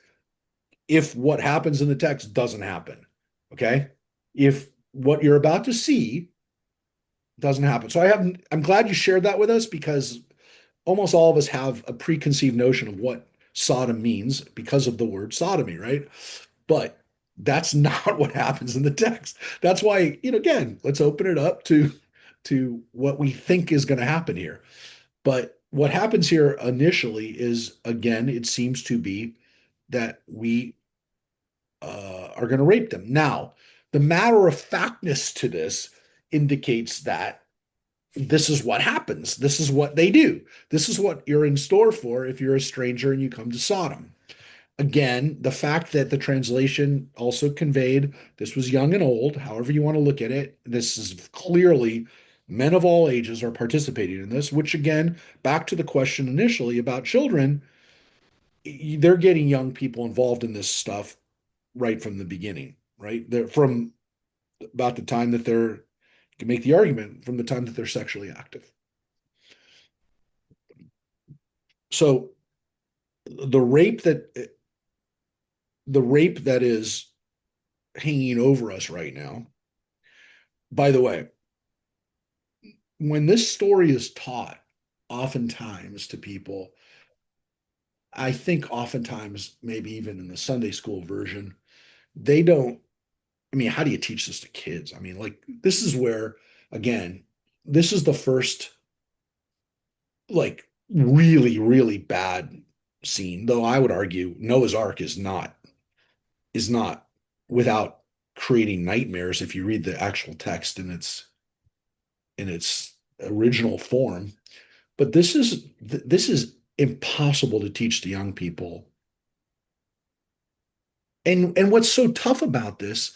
if what happens in the text doesn't happen. Okay. If what you're about to see doesn't happen. So I'm glad you shared that with us because almost all of us have a preconceived notion of what Sodom means because of the word sodomy, right? But that's not what happens in the text. That's why, again, let's open it up to what we think is going to happen here. But what happens here initially is, again, it seems to be that we are going to rape them. Now, the matter of factness to this indicates that this is what happens. This is what they do. This is what you're in store for if you're a stranger and you come to Sodom. Again, the fact that the translation also conveyed this was young and old, however you want to look at it, this is clearly men of all ages are participating in this, which again, back to the question initially about children, they're getting young people involved in this stuff right from the beginning, right? They're from about the time that they're, you can make the argument from the time that they're sexually active. So the rape that the rape that is hanging over us right now, by the way, when this story is taught oftentimes to people, I think oftentimes, maybe even in the Sunday school version, they don't. I mean, how do you teach this to kids? I mean, like, this is where, again, this is the first, like, really, really bad scene, though I would argue Noah's Ark is not without creating nightmares if you read the actual text in its original form. But this is impossible to teach to young people. And what's so tough about this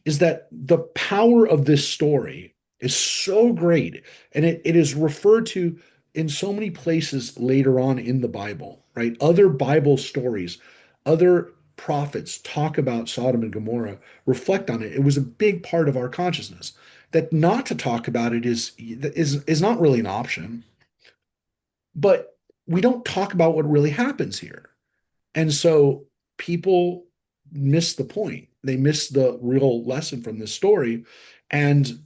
is that the power of this story is so great, and it is referred to in so many places later on in the Bible, right? Other Bible stories, other prophets talk about Sodom and Gomorrah, reflect on it. It was a big part of our consciousness. That not to talk about it is not really an option, but we don't talk about what really happens here. And so people miss the point. They miss the real lesson from this story. And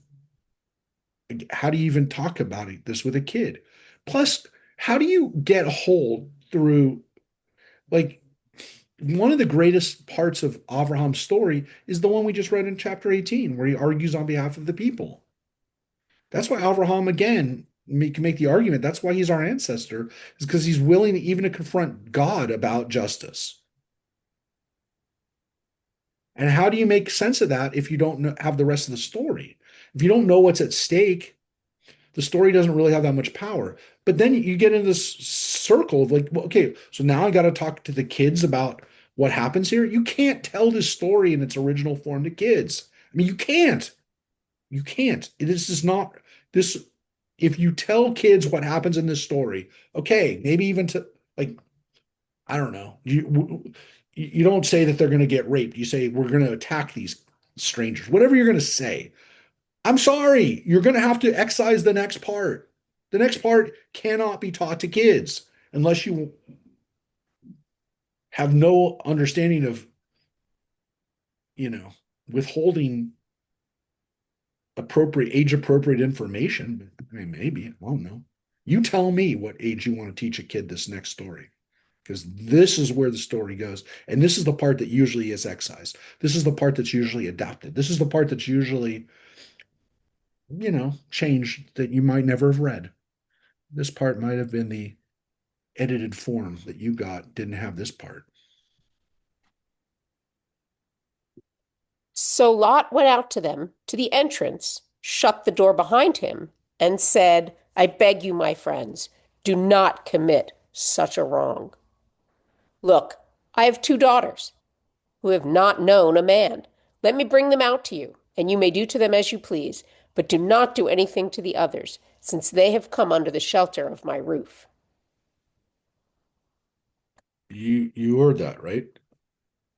how do you even talk about this with a kid? Plus, how do you get a hold through, like, one of the greatest parts of Abraham's story is the one we just read in chapter 18, where he argues on behalf of the people. That's why Abraham, again, can make the argument. That's why he's our ancestor, is because he's willing even to confront God about justice. And how do you make sense of that if you don't have the rest of the story? If you don't know what's at stake, the story doesn't really have that much power. But then you get into this circle of like, well, okay, so now I got to talk to the kids about what happens here. You can't tell this story in its original form to kids. I mean, you can't. You can't. This is not this. If you tell kids what happens in this story, okay, maybe even to, like, I don't know. You don't say that they're going to get raped. You say we're going to attack these strangers. Whatever you're going to say. I'm sorry. You're going to have to excise the next part. The next part cannot be taught to kids unless you have no understanding of, withholding age appropriate information. I mean, maybe, I don't know. You tell me what age you want to teach a kid this next story, because this is where the story goes. And this is the part that usually is excised. This is the part that's usually adapted. This is the part that's usually, changed, that you might never have read. This part might have been the edited form that you got, didn't have this part. So Lot went out to them to the entrance, shut the door behind him, and said, I beg you, my friends, do not commit such a wrong. Look, I have 2 daughters who have not known a man. Let me bring them out to you, and you may do to them as you please, but do not do anything to the others, since they have come under the shelter of my roof. You heard that, right?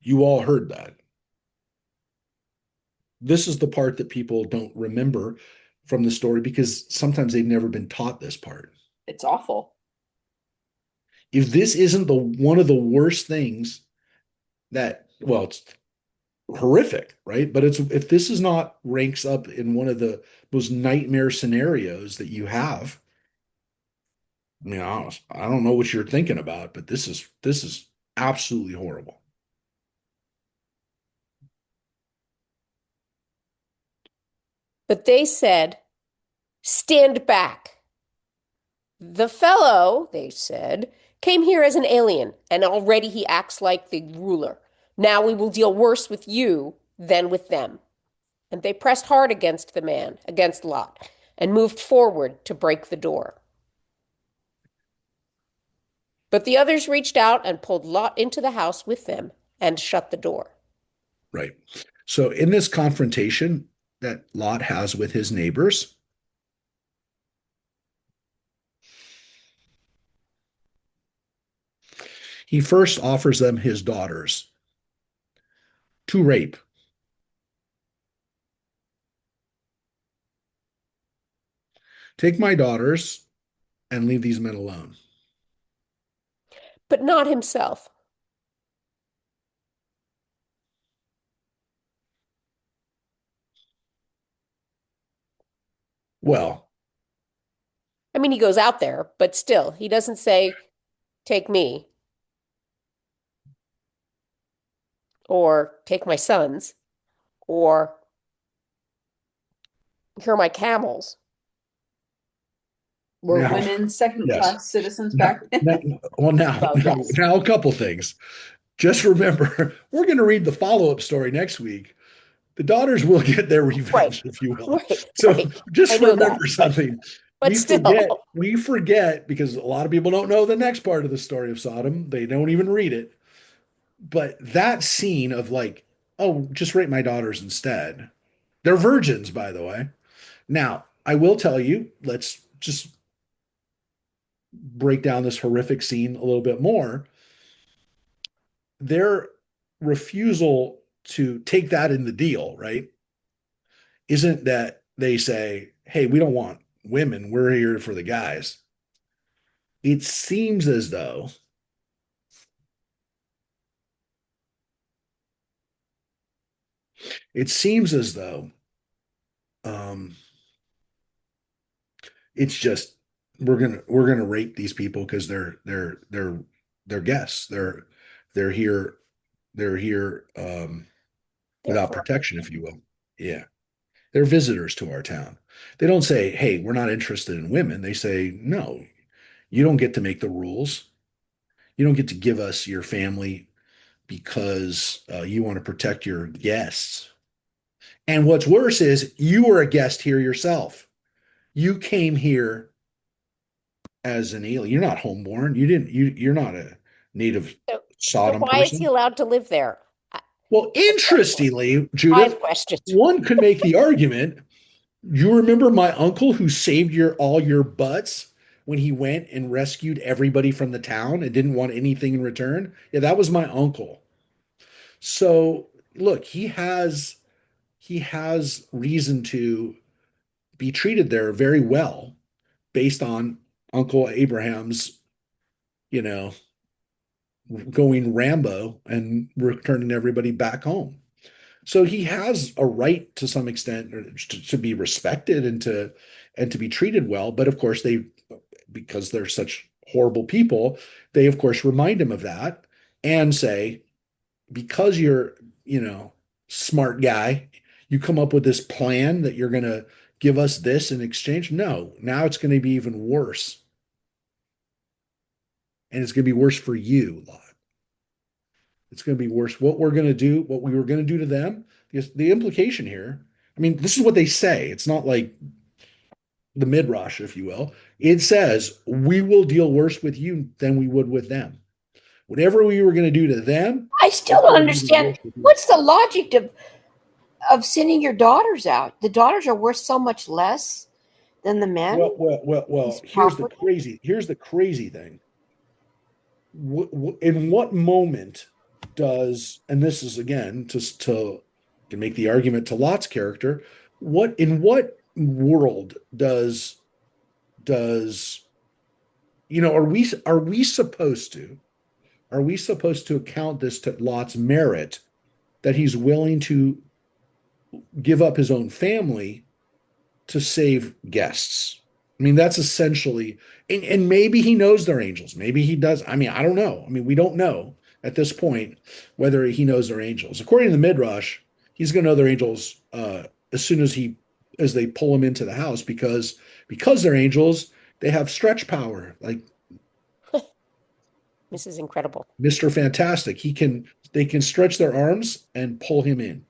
You all heard that. This is the part that people don't remember from the story because sometimes they've never been taught this part. It's awful. If this isn't one of the worst things that well, it's horrific, right? But it's if this is not ranks up in one of the most nightmare scenarios that you have, I mean, I don't know what you're thinking about, but this is absolutely horrible. But they said, stand back. The fellow, they said, came here as an alien, and already he acts like the ruler. Now we will deal worse with you than with them. And they pressed hard against the man, against Lot, and moved forward to break the door. But the others reached out and pulled Lot into the house with them and shut the door. Right. So in this confrontation that Lot has with his neighbors, he first offers them his daughters to rape. Take my daughters and leave these men alone. But not himself. Well, I mean, he goes out there, but still, he doesn't say, take me or take my sons or here are my camels. Were now, women second yes. class citizens Now, back then? Yes. now, a couple things. Just remember, we're going to read the follow-up story next week. The daughters will get their revenge, Right. if you will. Right. So Right. I just know remember that. something. But still. We forget because a lot of people don't know the next part of the story of Sodom. They don't even read it. But that scene of like, oh, just rape my daughters instead. They're virgins, by the way. Now, I will tell you, let's just break down this horrific scene a little bit more. Their refusal to take that in the deal, right? Isn't that they say, hey, we don't want women, we're here for the guys. It seems as though it seems as though um, it's just we're gonna rape these people because they're guests. They're here they're here without Therefore, protection, if you will. Yeah, they're visitors to our town. They don't say, "Hey, we're not interested in women." They say, "No, you don't get to make the rules. You don't get to give us your family because you want to protect your guests." And what's worse is you were a guest here yourself. You came here as an alien. You're not homeborn. You didn't. You're not a native so Sodom why is he person. allowed to live there? Well, interestingly, Judith, Five questions. one could make the argument. You remember my uncle who saved all your butts when he went and rescued everybody from the town and didn't want anything in return? Yeah, that was my uncle. So look, he has reason to be treated there very well based on Uncle Abraham's, you know, going Rambo and returning everybody back home. So he has a right to some extent to be respected and to be treated well. But of course, because they're such horrible people, they of course remind him of that and say, because you're, smart guy, you come up with this plan that you're going to give us this in exchange. No, now it's going to be even worse. And it's going to be worse for you, Lot. It's going to be worse. What we're going to do, what we were going to do to them, because the implication here, I mean, this is what they say. It's not like the midrash, if you will. It says, we will deal worse with you than we would with them. Whatever we were going to do to them, I still we're don't going to do even understand worse with you. what's the logic of sending your daughters out. The daughters are worth so much less than the men. Well. It's property. Here's the crazy thing. In what moment does, and this is again to can make the argument to Lot's character, what world does are we supposed to account this to Lot's merit that he's willing to give up his own family to save guests. I mean, that's essentially, and maybe he knows they're angels. Maybe he does. I mean, I don't know. I mean, we don't know at this point whether he knows they're angels. According to the Midrash, he's going to know they're angels as soon as they pull him into the house because they're angels. They have stretch power, like This is incredible. Mr. Fantastic. They can stretch their arms and pull him in.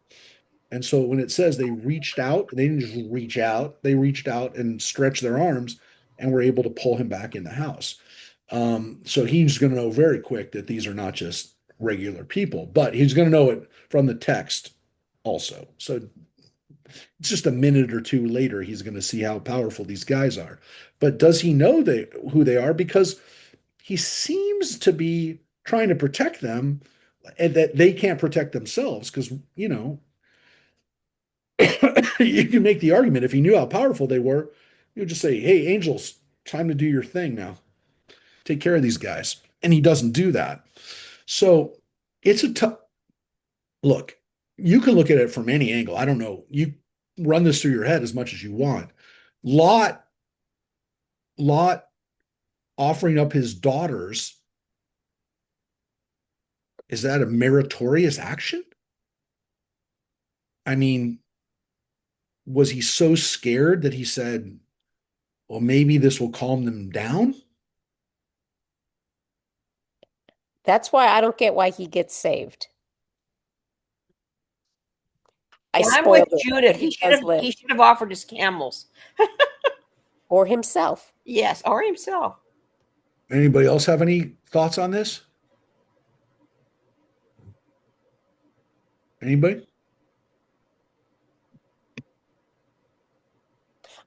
And so when it says they reached out, they didn't just reach out, they reached out and stretched their arms and were able to pull him back in the house. So he's going to know very quick that these are not just regular people, but he's going to know it from the text also. So it's just a minute or two later, he's going to see how powerful these guys are. But does he know who they are? Because he seems to be trying to protect them and that they can't protect themselves because, you can make the argument if he knew how powerful they were, you would just say, "Hey, angels, time to do your thing now. Take care of these guys." And he doesn't do that. So it's a tough look. You can look at it from any angle. I don't know. You run this through your head as much as you want. Lot, Lot offering up his daughters, is that a meritorious action? I mean, was he so scared that he said, well, maybe this will calm them down? That's why I don't get why he gets saved. I Yeah, I'm with spoiled it, Judith. but he does live. He should have offered his camels. Or himself. Yes, or himself. Anybody else have any thoughts on this? Anybody?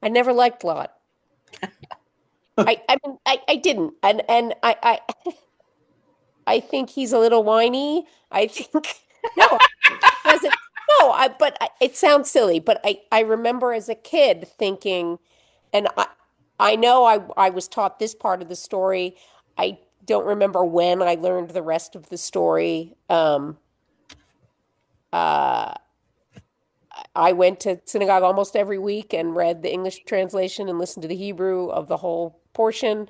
I never liked Lot. I mean I didn't. And I think he's a little whiny. I think no, he doesn't. No, it sounds silly, but I remember as a kid thinking, and I know I was taught this part of the story. I don't remember when I learned the rest of the story. Uh, I went to synagogue almost every week and read the English translation and listened to the Hebrew of the whole portion.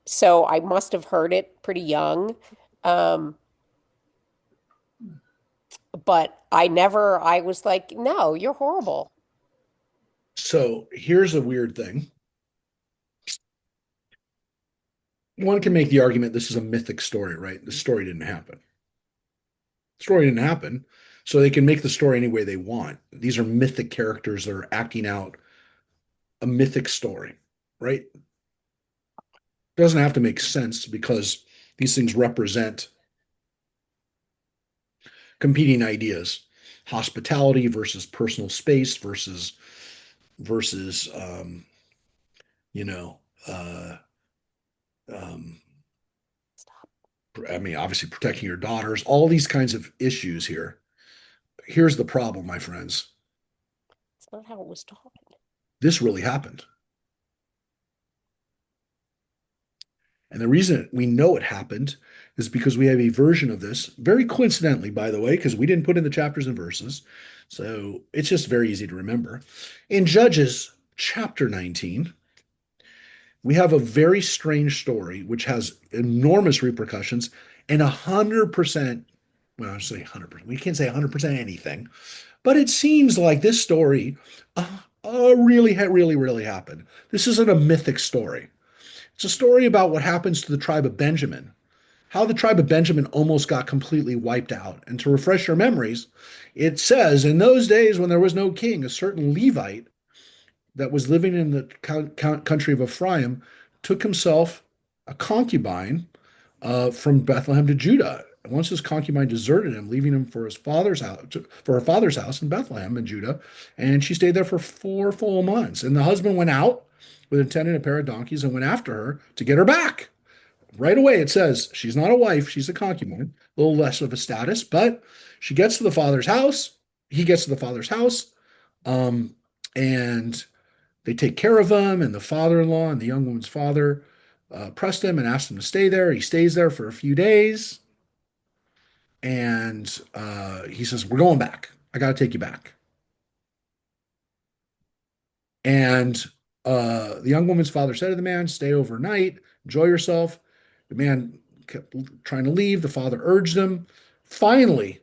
So I must have heard it pretty young. Um, but I was like, no, you're horrible. So here's a weird thing. One can make the argument this is a mythic story, right? The story didn't happen. The story didn't happen. So they can make the story any way they want. These are mythic characters that are acting out a mythic story, right? It doesn't have to make sense because these things represent competing ideas. Hospitality versus personal space versus you know, uh, um, I mean, obviously protecting your daughters, all these kinds of issues here. Here's the problem, my friends. It's not how it was taught. This really happened. And the reason we know it happened is because we have a version of this, very coincidentally, by the way, because we didn't put in the chapters and verses. So it's just very easy to remember. In Judges chapter 19, we have a very strange story which has enormous repercussions and 100%, well, I say 100%, we can't say 100% anything, but it seems like this story really happened. This isn't a mythic story. It's a story about what happens to the tribe of Benjamin, how the tribe of Benjamin almost got completely wiped out. And to refresh your memories, it says, in those days when there was no king, a certain Levite that was living in the country of Ephraim took himself a concubine from Bethlehem to Judah. Once his concubine deserted him, leaving him for his father's house, for her father's house in Bethlehem in Judah, and she stayed there for 4 full months. And the husband went out with intent and a pair of donkeys and went after her to get her back. Right away, it says she's not a wife; she's a concubine, a little less of a status, but she gets to the father's house. He gets to the father's house, and they take care of him, and the father-in-law and the young woman's father pressed him and asked him to stay there. He stays there for a few days, And he says, "We're going back. I got to take you back." And the young woman's father said to the man, "Stay overnight, enjoy yourself." The man kept trying to leave. The father urged him. Finally,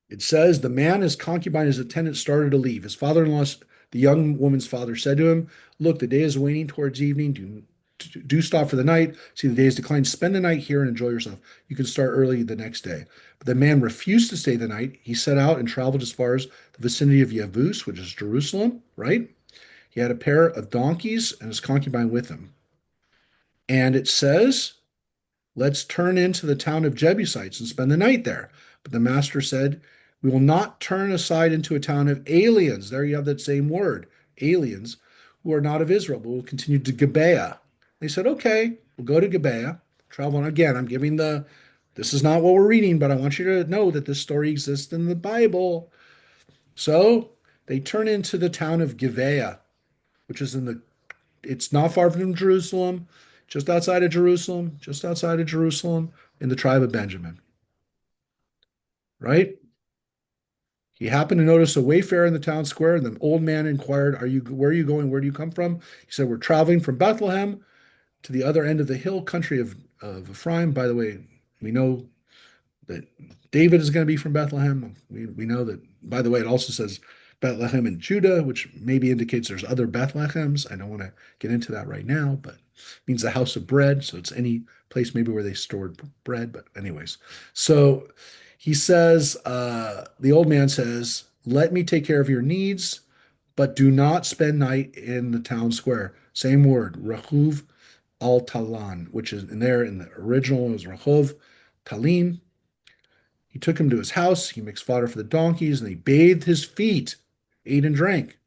it says the man, his concubine, his attendant started to leave. His father-in-law, the young woman's father, said to him, "Look, the day is waning towards evening. Do stop for the night. See, the day is declined. Spend the night here and enjoy yourself. You can start early the next day." But the man refused to stay the night. He set out and traveled as far as the vicinity of Yavuz, which is Jerusalem, right? He had a pair of donkeys and his concubine with him. And it says, "Let's turn into the town of Jebusites and spend the night there." But the master said, "We will not turn aside into a town of aliens." There you have that same word, aliens, who are not of Israel, but will continue to Gibeah. They said, "Okay, we'll go to Gibeah, travel on." Again, I'm giving this is not what we're reading, but I want you to know that this story exists in the Bible. So they turn into the town of Gibeah, which is it's not far from Jerusalem, just outside of Jerusalem, in the tribe of Benjamin, right? He happened to notice a wayfarer in the town square, and the old man inquired, where are you going? Where do you come from?" He said, "We're traveling from Bethlehem to the other end of the hill country of Ephraim." By the way, we know that David is going to be from Bethlehem. We know that, by the way, it also says Bethlehem in Judah, which maybe indicates there's other Bethlehems. I don't want to get into that right now, but it means the house of bread. So it's any place maybe where they stored bread. But, anyways, so he says, the old man says, "Let me take care of your needs, but do not spend night in the town square." Same word, Rahuv al Talan, which is in there in the original is Rahov Talim. He took him to his house. He mixed fodder for the donkeys, and they bathed his feet, ate and drank.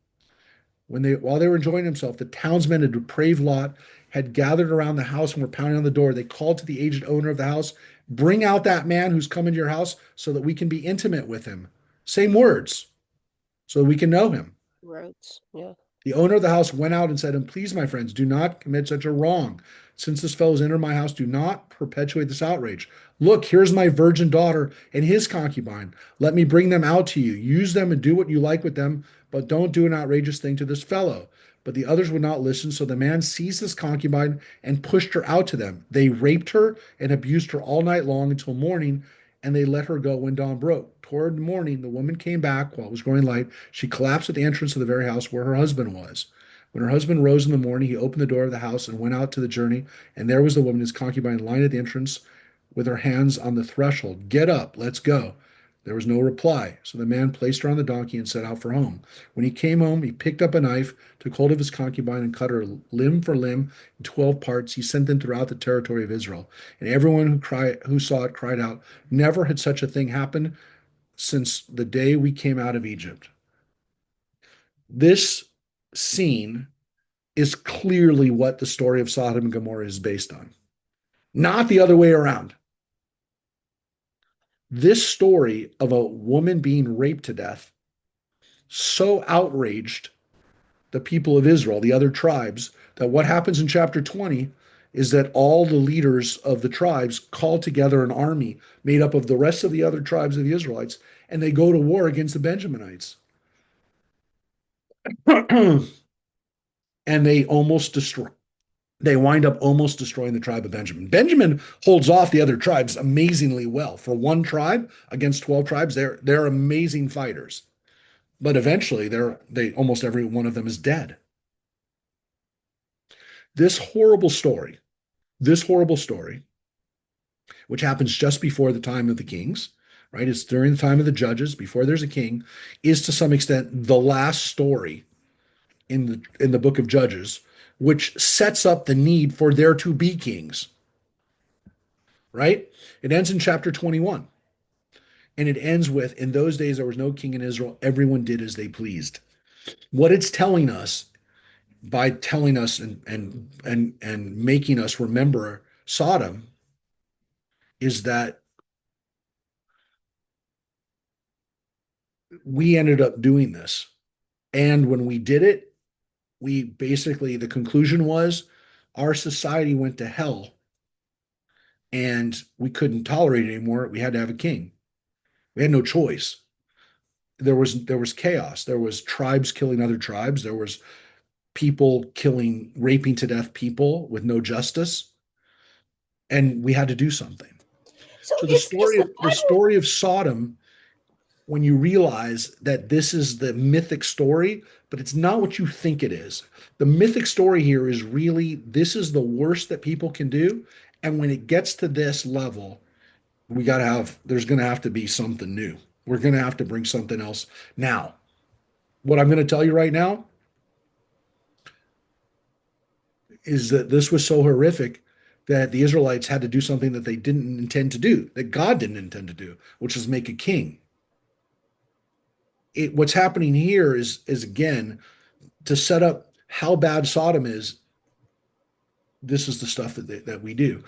While they were enjoying themselves, the townsmen, a depraved lot, had gathered around the house and were pounding on the door. They called to the aged owner of the house, "Bring out that man who's come into your house so that we can be intimate with him." Same words, so that we can know him. Roads. Yeah. The owner of the house went out and said to him, "Please, my friends, do not commit such a wrong. Since this fellow has entered my house, do not perpetuate this outrage. Look, here's my virgin daughter and his concubine. Let me bring them out to you. Use them and do what you like with them, but don't do an outrageous thing to this fellow." But the others would not listen, so the man seized his concubine and pushed her out to them. They raped her and abused her all night long until morning, and they let her go when dawn broke. Toward morning, the woman came back while it was growing light. She collapsed at the entrance of the very house where her husband was. When her husband rose in the morning, he opened the door of the house and went out to the journey, and there was the woman, his concubine, lying at the entrance with her hands on the threshold. "Get up, let's go." There was no reply, so the man placed her on the donkey and set out for home. When he came home, he picked up a knife, took hold of his concubine, and cut her limb for limb in 12 parts. He sent them throughout the territory of Israel. And everyone who saw it cried out, "Never had such a thing happened since the day we came out of Egypt." This scene is clearly what the story of Sodom and Gomorrah is based on, not the other way around. This story of a woman being raped to death so outraged the people of Israel, the other tribes, that what happens in chapter 20 is that all the leaders of the tribes call together an army made up of the rest of the other tribes of the Israelites, and they go to war against the Benjaminites. And they wind up almost destroying the tribe of Benjamin. Benjamin holds off the other tribes amazingly well. For one tribe against 12 tribes, they're amazing fighters. But eventually they almost every one of them is dead. This horrible story, this horrible story, which happens just before the time of the kings, right? It's during the time of the judges, before there's a king, is to some extent the last story in the book of Judges, which sets up the need for there to be kings, right? It ends in chapter 21. And it ends with, "In those days there was no king in Israel, everyone did as they pleased." What it's telling us, by telling us and making us remember Sodom, is that we ended up doing this. And when we did it, we basically, the conclusion was our society went to hell and we couldn't tolerate it anymore. We had to have a king. We had no choice. There was chaos. There was tribes killing other tribes. There was people killing, raping to death people with no justice, and we had to do something. So So is the the Bible? story of Sodom, when you realize that this is the mythic story, but it's not what you think it is. The mythic story here is really this is the worst that people can do, and when it gets to this level, there's going to have to be something new. We're going to have to bring something else. Now, what I'm going to tell you right now is that this was so horrific that the Israelites had to do something that they didn't intend to do, that God didn't intend to do, which is make a king. What's happening here is again to set up how bad Sodom is. This is the stuff that we do.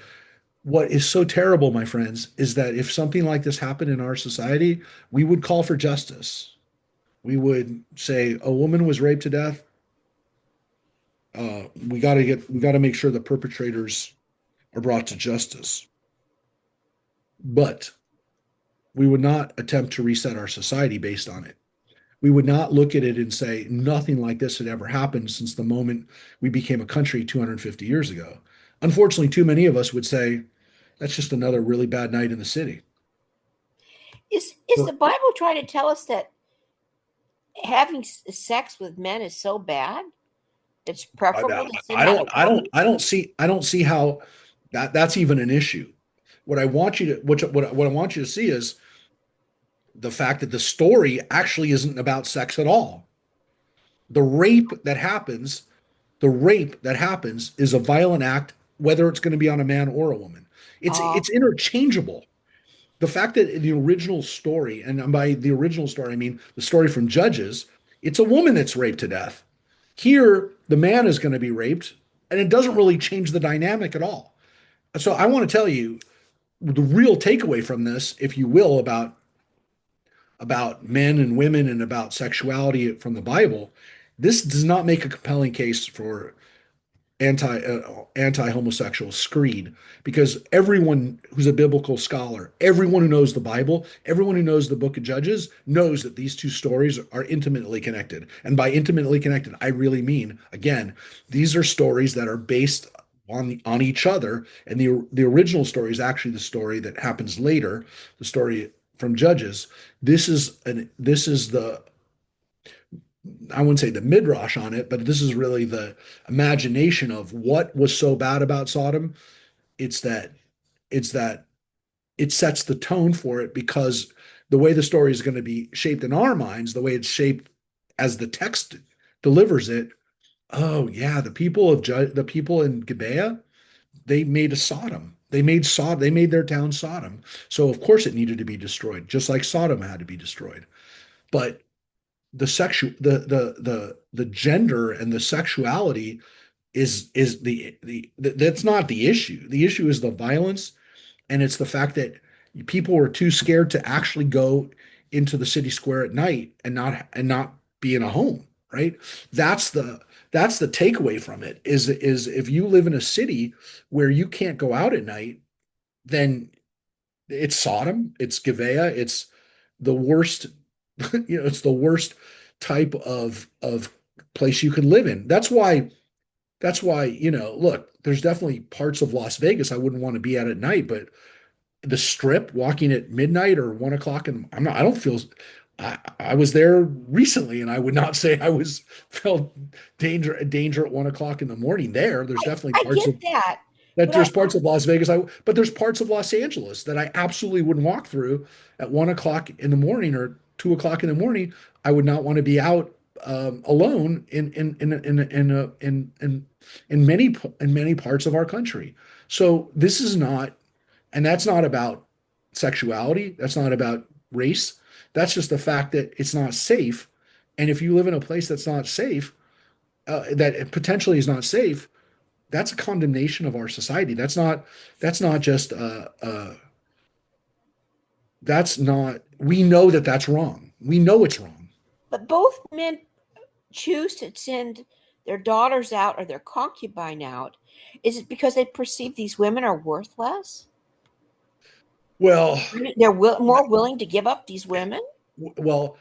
What is so terrible, my friends, is that if something like this happened in our society, we would call for justice. We would say a woman was raped to death. We got to make sure the perpetrators are brought to justice. But we would not attempt to reset our society based on it. We would not look at it and say nothing like this had ever happened since the moment we became a country 250 years ago. Unfortunately, too many of us would say that's just another really bad night in the city. Is the Bible trying to tell us that having sex with men is so bad? It's preferable to sin I having don't I women? don't I don't see how that's even an issue. What I want you to see is the fact that the story actually isn't about sex at all. The rape that happens, the rape that happens is a violent act, whether it's going to be on a man or a woman. It's interchangeable. The fact that in the original story, and by the original story, I mean the story from Judges, it's a woman that's raped to death. Here, the man is going to be raped, and it doesn't really change the dynamic at all. So I want to tell you the real takeaway from this, if you will, about men and women and about sexuality from the Bible. This does not make a compelling case for anti homosexual screed, because everyone who's a biblical scholar, everyone who knows the Bible, everyone who knows the book of Judges knows that these two stories are intimately connected. And by intimately connected, I really mean, again, these are stories that are based on each other, and the original story is actually the story that happens later, the story from Judges. This is the, I wouldn't say the midrash on it, but this is really the imagination of what was so bad about Sodom. It's that it's that it sets the tone for it, because the way the story is going to be shaped in our minds, the way it's shaped as the text delivers it. Oh yeah, the people in Gibeah, they made a Sodom. They made their town Sodom. So of course it needed to be destroyed, just like Sodom had to be destroyed. But the gender and the sexuality is that's not the issue. The issue is the violence, and it's the fact that people were too scared to actually go into the city square at night and not be in a home, right? That's the that's the takeaway from it is if you live in a city where you can't go out at night, then it's Sodom, it's Gibeah, it's the worst, it's the worst type of place you can live in. That's why, look, there's definitely parts of Las Vegas I wouldn't want to be at night, but the strip walking at midnight or 1 o'clock, and I don't feel, I was there recently and I would not say felt danger at 1 o'clock in the morning there. There's definitely I get that, but there's parts of Las Vegas, but there's parts of Los Angeles that I absolutely wouldn't walk through at 1 o'clock in the morning or 2 o'clock in the morning. I would not want to be out alone in many parts of our country. So this is not, and that's not about sexuality. That's not about race. That's just the fact that it's not safe. And if you live in a place that's not safe, that potentially is not safe, that's a condemnation of our society. That's not just that's not we know that that's wrong. We know it's wrong. both men choose to send their daughters out or their concubine out. Is it because they perceive these women are worthless? Well, They're more willing to give up these women. well,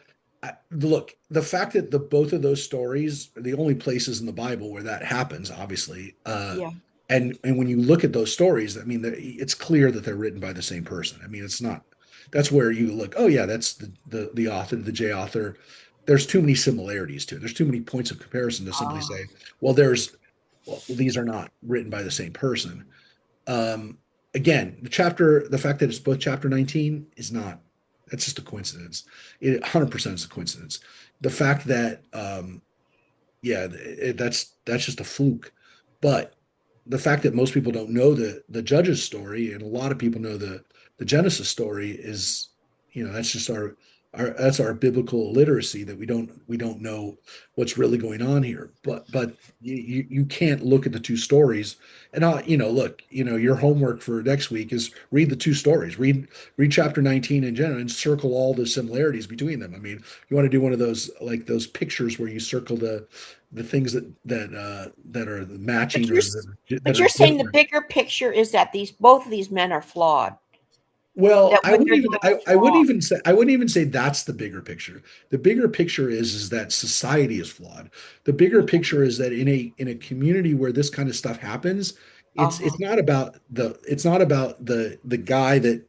look, the fact that the both of those stories are the only places in the Bible where that happens, obviously, Yeah. and when you look at those stories, I mean, it's clear that they're written by the same person. I mean, it's not. That's where you look. Oh yeah, that's the author, the J author. There's too many similarities to it. There's too many points of comparison to simply Oh. say, well, these are not written by the same person. Um, Again, the fact that it's both chapter 19 is not, that's just a coincidence. It 100% is a coincidence. The fact that, yeah, that's just a fluke. But the fact that most people don't know the Judges story and a lot of people know the Genesis story is, that's just our that's our biblical illiteracy that we don't know what's really going on here. But you can't look at the two stories and look, your homework for next week is read the two stories. Read chapter 19 in general and circle all the similarities between them. I mean, you want to do one of those, like those pictures where you circle the things that are But matching you're or that but are you're saying the different. bigger picture is that both of these men are flawed. Well, That what they're doing is I wouldn't wrong. even say that's the bigger picture. The bigger picture is that society is flawed. The bigger picture is that in a community where this kind of stuff happens, Uh-huh. it's not about the guy that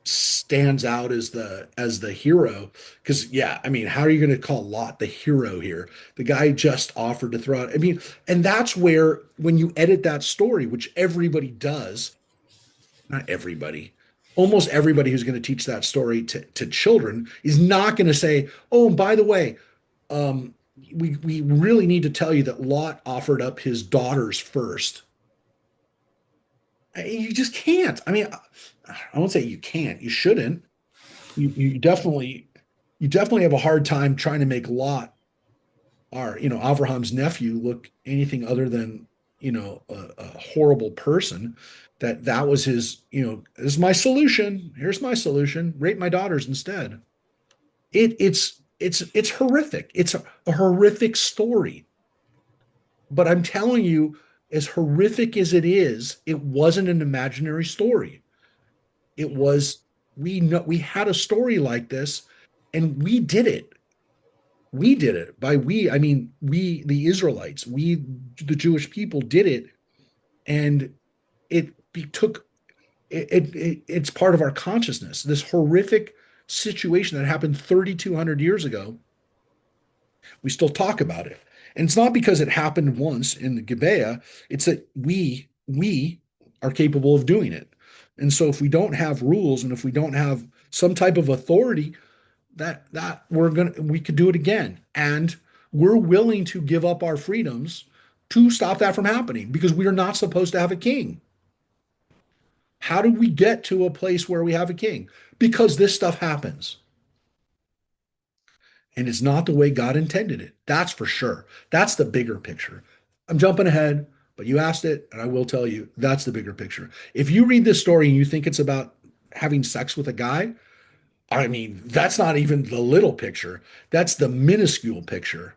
stands out as the hero. Because yeah, I mean, how are you going to call Lot the hero here? The guy just offered to throw out. I mean, and that's where when you edit that story, which everybody does, not everybody, almost everybody who's going to teach that story to children is not going to say, oh, and by the way, we really need to tell you that Lot offered up his daughters first. You just can't. I mean, I won't say you can't. You shouldn't. You definitely have a hard time trying to make Lot, Abraham's nephew, look anything other than a horrible person. That was his. This is my solution. Here's my solution. Rape my daughters instead. It's horrific. It's a horrific story. But I'm telling you, as horrific as it is, it wasn't an imaginary story. It was, we had a story like this, and we did it. We did it. By we, I mean we, the Israelites, the Jewish people, did it, and took it's part of our consciousness. This horrific situation that happened 3,200 years ago, we still talk about it, and it's not because it happened once in the Gibeah. It's that we are capable of doing it, and so if we don't have rules and if we don't have some type of authority, that we could do it again, and we're willing to give up our freedoms to stop that from happening because we are not supposed to have a king. How do we get to a place where we have a king? Because this stuff happens, and it's not the way God intended it. That's for sure. That's the bigger picture. I'm jumping ahead, but you asked it, and I will tell you that's the bigger picture. If you read this story and you think it's about having sex with a guy, I mean, that's not even the little picture. That's the minuscule picture.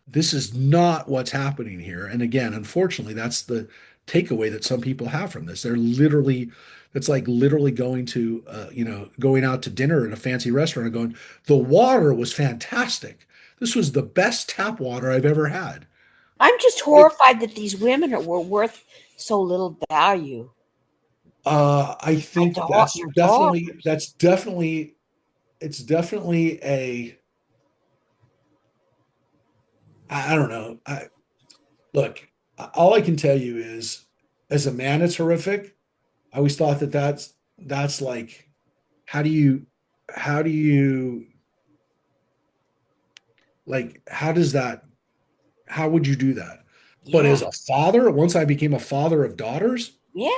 This is not what's happening here. And again, unfortunately, that's the takeaway that some people have from this. It's like literally going out to dinner at a fancy restaurant and going, the water was fantastic. This was the best tap water I've ever had. I'm just horrified that these women were worth so little value. I think Your daughters. it's definitely I don't know. Look, all I can tell you is, as a man, it's horrific. I always thought that's like, how do you, how do you, how does that, how would you do that? But Yeah. as a father, once I became a father of daughters,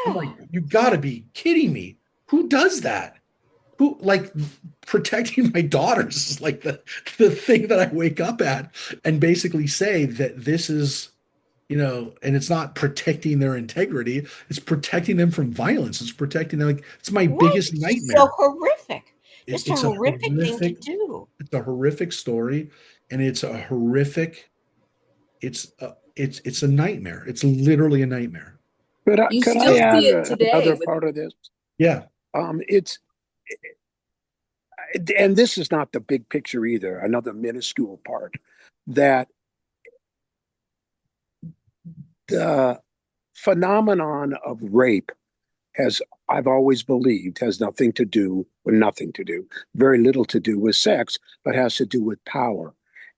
I'm like, Yeah. you got to be kidding me. Who does that? Who, like, protecting my daughters is like the thing that I wake up at and basically say that this is, and it's not protecting their integrity, it's protecting them from violence. It's protecting them. Like, it's my Right. biggest It's just so nightmare. horrific. It, Just a it's a horrific thing to horrific, do. it's a horrific story, and it's a nightmare. It's literally a nightmare. You Could I still add see it today another with part of this? Yeah. It's and this is not the big picture either. Another minuscule part that the phenomenon of rape has, I've always believed, has nothing to do, very little to do with sex, but has to do with power.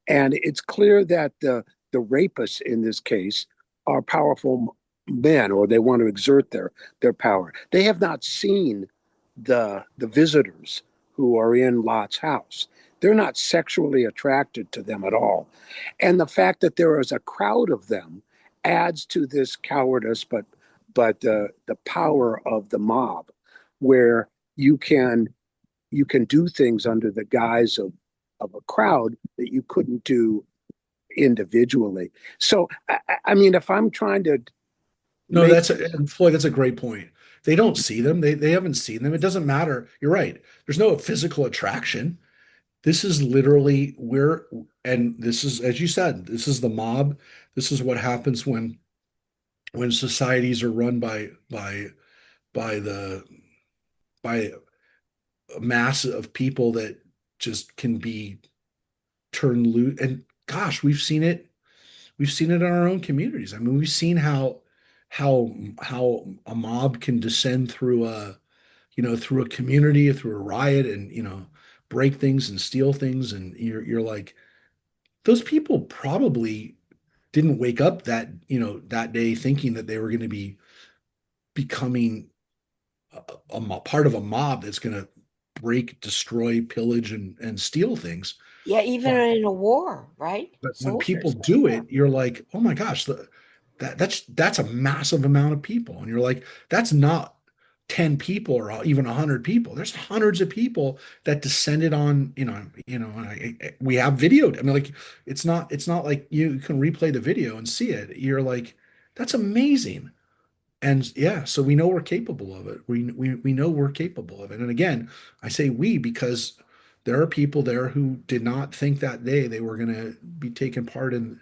And it's clear that the rapists in this case are powerful men, or they want to exert their power. They have not seen the visitors who are in Lot's house. They're not sexually attracted to them at all. And the fact that there is a crowd of them adds to this cowardice, but the power of the mob, where you can you can do things under the guise of a crowd that you couldn't do individually. So, I mean, if I'm trying to No, make, Floyd, that's a great point. They don't see them. They haven't seen them. It doesn't matter. You're right. There's no physical attraction. This is literally where, and this is, as you said, this is the mob. This is what happens when societies are run by the by a mass of people that just can be turned loose. And gosh, we've seen it. We've seen it in our own communities. I mean, we've seen how a mob can descend through through a community, through a riot, and break things and steal things. And you're like, those people probably didn't wake up that day thinking that they were going to be becoming a part of a mob that's going to break, destroy, pillage, and steal things. Yeah, even But in a war, right? when people Soldiers. do it, you're like, oh my gosh, that's a massive amount of people, and you're like, that's not 10 people or even 100 people. There's hundreds of people that descended on, we have videoed. I mean, like, it's not like you can replay the video and see it. You're like, that's amazing. And yeah, so we know we're capable of it. We know we're capable of it. And again, I say we because there are people there who did not think that day they were going to be taking part in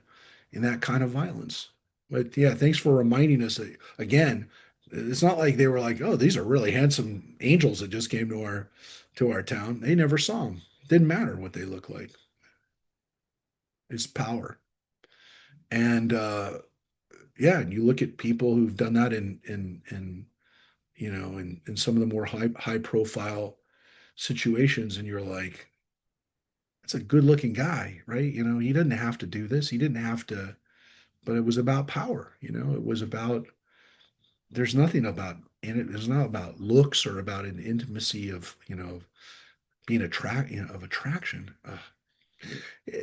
that kind of violence. But yeah, thanks for reminding us that, again, it's not like they were like, oh, these are really handsome angels that just came to our town. They never saw them. Didn't matter what they look like. It's power. And yeah, and you look at people who've done that in some of the more high profile situations, and you're like, it's a good looking guy, right? He didn't have to do this. He didn't have to, but it was about power. It was about, there's nothing about in it. It's not about looks or about an intimacy of, being of attraction.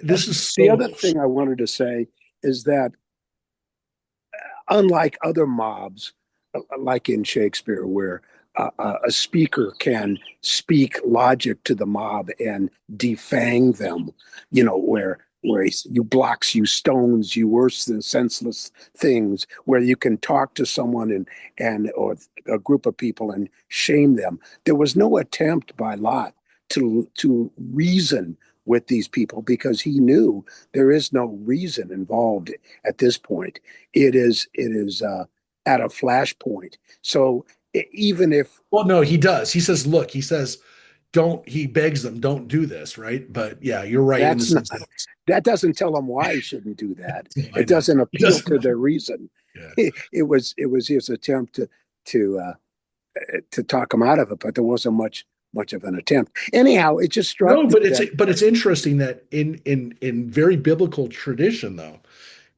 This is the so, other thing I wanted to say is that unlike other mobs, like in Shakespeare, where a speaker can speak logic to the mob and defang them, where you blocks, you stones, you worse than senseless things, where you can talk to someone and or a group of people and shame them. There was no attempt by Lot to reason with these people because he knew there is no reason involved at this point. It is at a flashpoint. So even if well, no, he does. He says, look, he says, don't, he begs them, don't do this, right? But yeah, you're right in the that's not, sense that that doesn't tell them why he shouldn't do that. I It know doesn't he appeal to doesn't. their reason. Yeah. It was his attempt to uh, to talk him out of it, but there wasn't much of an attempt. Anyhow, it just struck No, me that but it's interesting that in very biblical tradition, though,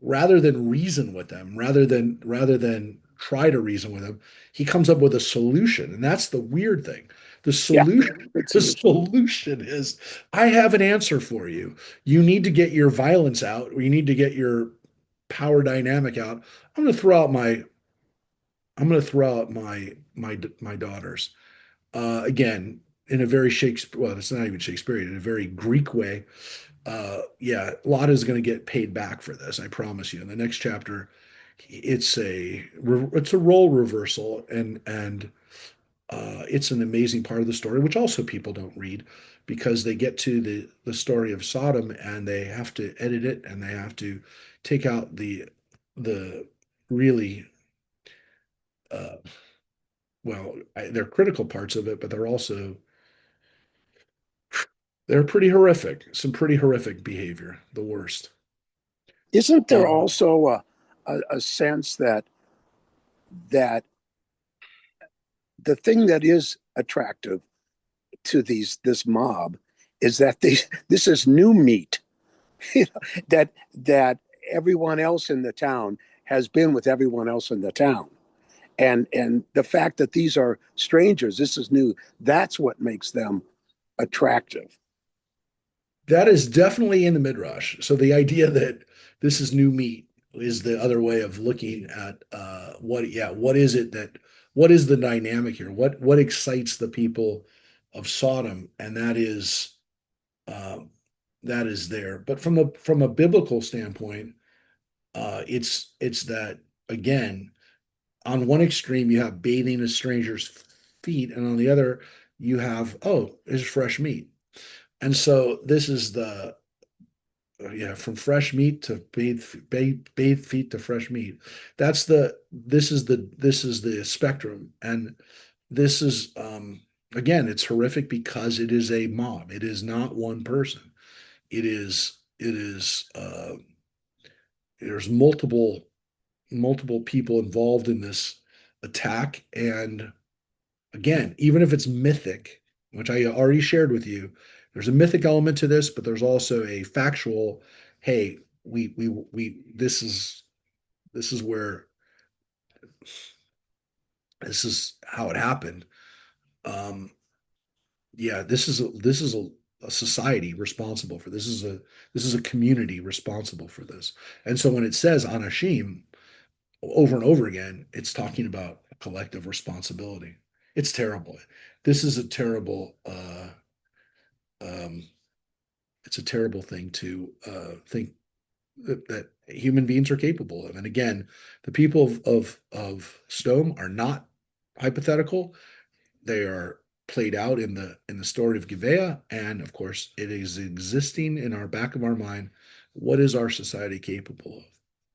rather than reason with them, rather than try to reason with them, he comes up with a solution, and that's the weird thing. The yeah, solution, good the solution. solution is, I have an answer for you. You need to get your violence out, or you need to get your power dynamic out. I'm going to throw out my I'm going to throw out my daughters again in a very Shakespeare. Well, it's not even Shakespearean, in a very Greek way. Yeah, Lot is going to get paid back for this. I promise you. In the next chapter, it's a role reversal, and it's an amazing part of the story, which also people don't read because they get to the story of Sodom and they have to edit it and they have to take out the really uh, well, they're critical parts of it, but they're pretty horrific. Some pretty horrific behavior, the worst. Isn't there Um, also a sense that the thing that is attractive to this mob is that this is new meat that everyone else in the town has been with everyone else in the town, and the fact that these are strangers, this is new, that's what makes them attractive. that is definitely in the midrash. So the idea that this is new meat is the other way of looking at what is it that what is the dynamic here? What excites the people of Sodom? And um, that is there. But from a biblical standpoint, it's that again, on one extreme you have bathing a stranger's feet, and on the other you have, oh, it's fresh meat. And so this is the yeah, from fresh meat to bathed feet to fresh meat. This is the spectrum, and this is again, it's horrific because it is a mob. It is not one person. It is there's multiple people involved in this attack, and again, even if it's mythic, which I already shared with you, there's a mythic element to this, but there's also a factual, hey, we this is where this is how it happened. Um, yeah, a society responsible for this. This is a community responsible for this. And so when it says anashim over and over again, it's talking about a collective responsibility. It's terrible. This is a terrible um, it's a terrible thing to think that human beings are capable of. And again, the people of Stone are not hypothetical. They are played out in the story of Gibeah, and of course, it is existing in our back of our mind. What is our society capable of?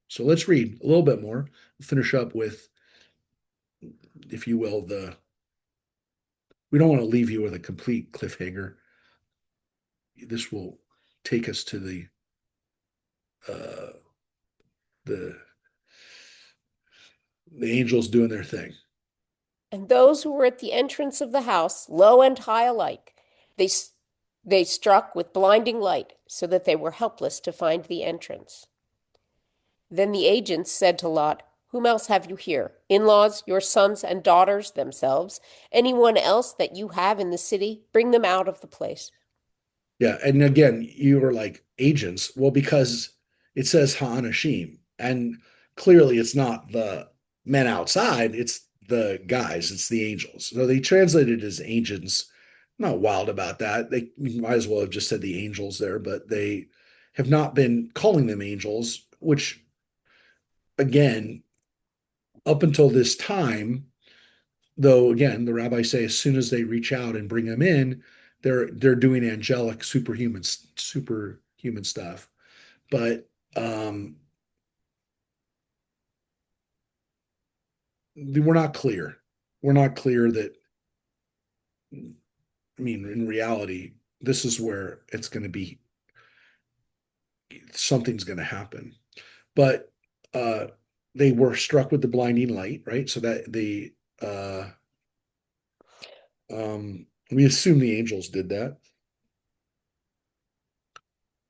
So let's read a little bit more. We'll finish up with, if you will, the we don't want to leave you with a complete cliffhanger. This will take us to uh, the the angels doing their thing. And those who were at the entrance of the house, low and high alike, they, they struck with blinding light, so that they were helpless to find the entrance. Then the agents said to Lot, "Whom else have you here? In-laws, your sons and daughters themselves, anyone else that you have in the city? Bring them out of the place." Yeah, and again, you were like agents. Well, because it says Ha'anashim, and clearly it's not the men outside, it's the guys, it's the angels. So they translated it as agents. I'm not wild about that. They might as well have just said the angels there, but they have not been calling them angels, which again, up until this time, though again, the rabbis say as soon as they reach out and bring them in, they're doing angelic superhuman stuff. But we're not clear. We're not clear that, I mean, in reality, this is where it's going to be, something's going to happen. But uh, they were struck with the blinding light, right? So that uh, we assume the angels did that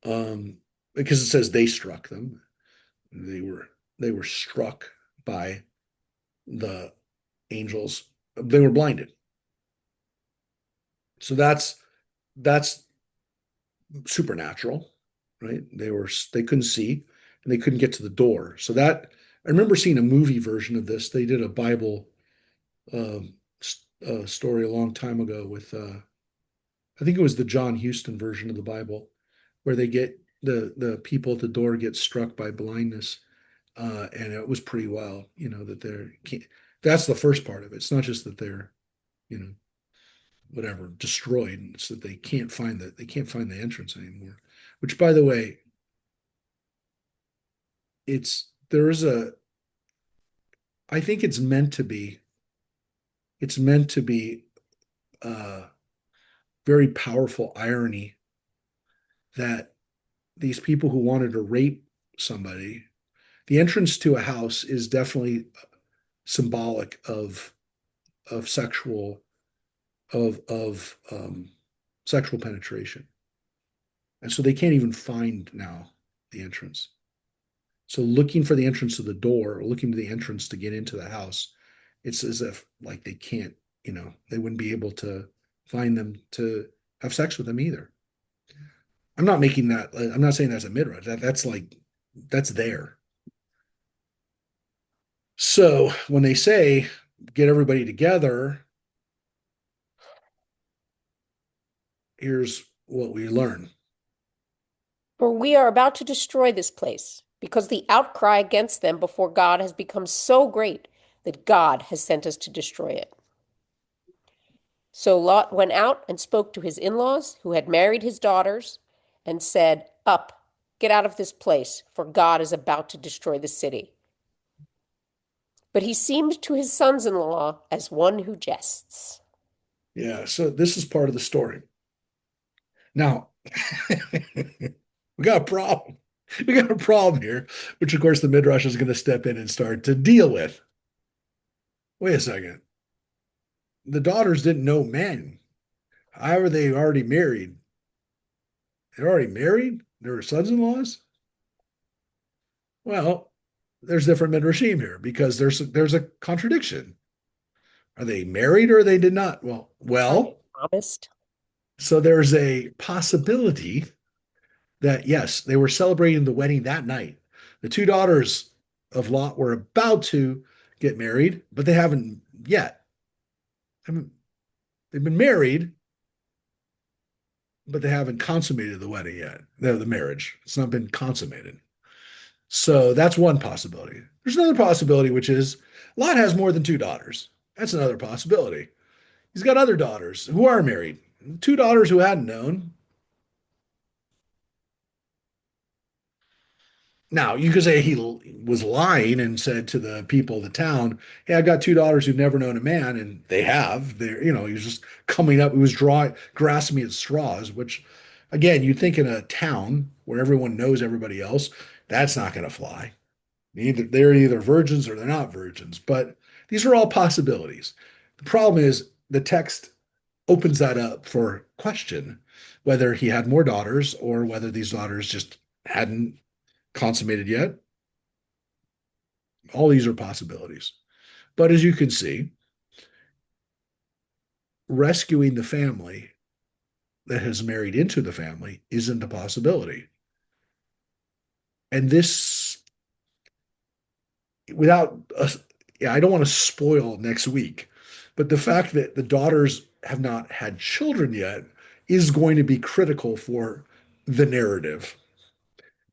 because it says they struck them. They were they were struck by the angels. They were blinded. So that's supernatural, right? They couldn't see and they couldn't get to the door. So that I remember seeing a movie version of this. They did a Bible um, story a long time ago with I think it was the John Houston version of the Bible, where they get the people at the door get struck by blindness, and it was pretty wild. You know that they're that's the first part of it. It's not just that they're you know whatever destroyed. It's that they can't find the entrance anymore. Which, by the way, it's there is a I think it's meant to be. it's meant to be very powerful irony that these people who wanted to rape somebody, the entrance to a house is definitely symbolic of sexual of sexual penetration. And so they can't even find now the entrance. So looking for the entrance to the door, or looking to the entrance to get into the house, it's as if like they can't, they wouldn't be able to find them to have sex with them either. I'm not making that. I'm not saying that's a midrash. That's there. So when they say get everybody together, here's what we learn. For we are about to destroy this place, because the outcry against them before God has become so great that God has sent us to destroy it. So Lot went out and spoke to his in-laws, who had married his daughters, and said, Up, get out of this place, for God is about to destroy the city. But he seemed to his sons-in-law as one who jests. Yeah, so this is part of the story. Now, we got a problem. We got a problem here, which of course the Midrash is going to step in and start to deal with. Wait a second. The daughters didn't know men. How are they already married? They're already married? They were sons-in-laws? Well, there's different midrashim here because there's a contradiction. Are they married or they did not? Are they Well, promised? so there's a possibility that yes, they were celebrating the wedding that night. The two daughters of Lot were about to get married, but they haven't yet. They've been married, but they haven't consummated the wedding yet. The marriage. It's not been consummated. So that's one possibility. There's another possibility, which is Lot has more than two daughters. That's another possibility. He's got other daughters who are married, two daughters who hadn't known. Now, you could say he was lying and said to the people of the town, Hey, I've got two daughters who've never known a man, and they have. He was just coming up, he was grasping at straws, which, again, you'd think in a town where everyone knows everybody else, that's not going to fly. They're either virgins or they're not virgins, but these are all possibilities. The problem is the text opens that up for question whether he had more daughters or whether these daughters just hadn't consummated yet. All these are possibilities. But as you can see, rescuing the family that has married into the family isn't a possibility. And this, without yeah, I don't want to spoil next week, but the fact that the daughters have not had children yet is going to be critical for the narrative.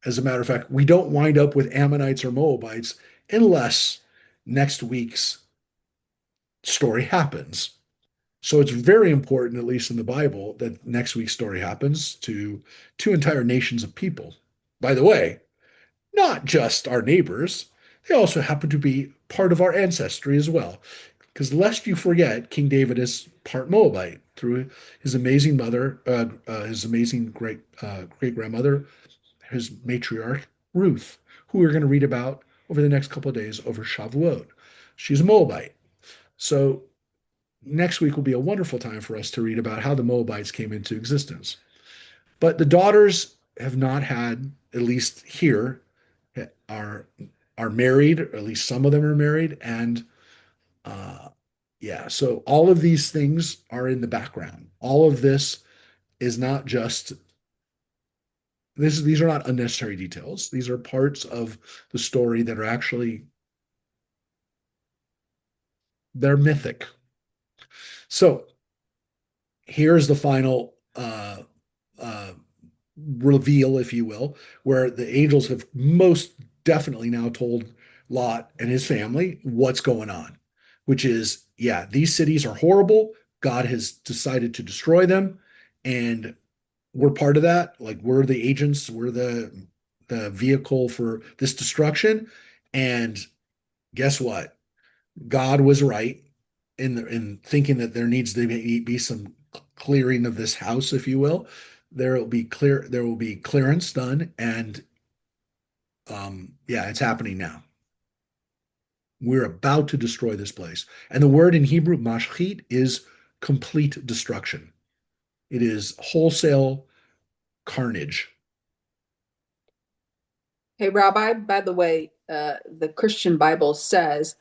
As a matter of fact, we don't wind up with Ammonites or Moabites unless next week's story happens. So it's very important, at least in the Bible, that next week's story happens to two entire nations of people. By the way, not just our neighbors, they also happen to be part of our ancestry as well. Because lest you forget, King David is part Moabite through his amazing mother, his amazing great grandmother, his matriarch Ruth, who we're going to read about over the next couple of days over Shavuot. She's a Moabite. So next week will be a wonderful time for us to read about how the Moabites came into existence. But the daughters have not had, at least here, are are married, or at least some of them are married, and yeah, so all of these things are in the background. All of this is not just these are not unnecessary details. These are parts of the story that are actually they're mythic. So here's the final uh, reveal, if you will, where the angels have most definitely now told Lot and his family what's going on, which is, yeah, these cities are horrible. God has decided to destroy them, and we're part of that. Like we're the agents, we're the vehicle for this destruction. And guess what? God was right. in thinking that there needs to be some clearing of this house, if you will. There will be clearance done, and yeah, it's happening now. We're about to destroy this place. And the word in Hebrew, mashchit, is complete destruction. It is wholesale carnage. Hey, Rabbi, by the way, the Christian Bible says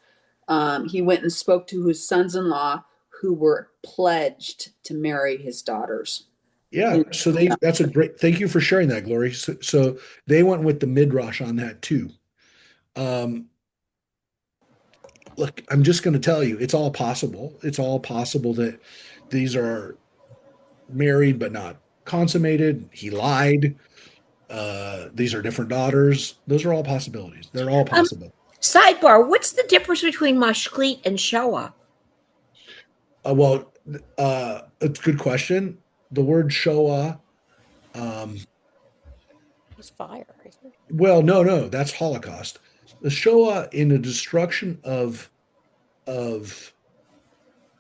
he went and spoke to his sons in law who were pledged to marry his daughters. Yeah, so that's a great, thank you for sharing that, Glory. So they went with the midrash on that too. Um, Look, I'm just going to tell you, it's all possible. It's all possible that these are married but not consummated. He lied. These are different daughters. Those are all possibilities. They're all possible. Sidebar: what's the difference between mashklit and shoah? Well, it's a good question. The word Shoah, um, It's fire, isn't it? well, no, that's Holocaust. The Shoah in the destruction of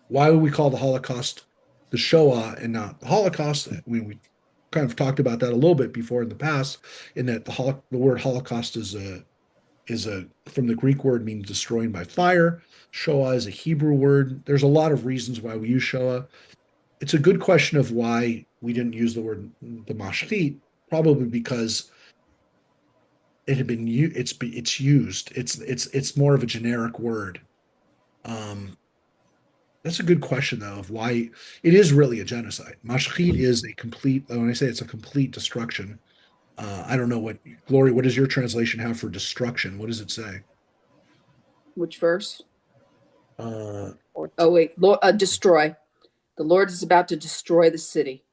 why would we call the Holocaust the Shoah and not the Holocaust? We kind of talked about that a little bit before in the past, in that the word Holocaust is a from the Greek word means destroying by fire. Shoah is a Hebrew word. There's a lot of reasons why we use Shoah. It's a good question of why we didn't use the word the mashchit, probably because it had been it's used. It's more of a generic word. Um, That's a good question, though, of why it is really a genocide. Mashchit is a complete, when I say it's a complete destruction, I don't know what, Glory, what does your translation have for destruction? What does it say? Which verse? Uh, Oh, wait, Lord, destroy. The Lord is about to destroy the city.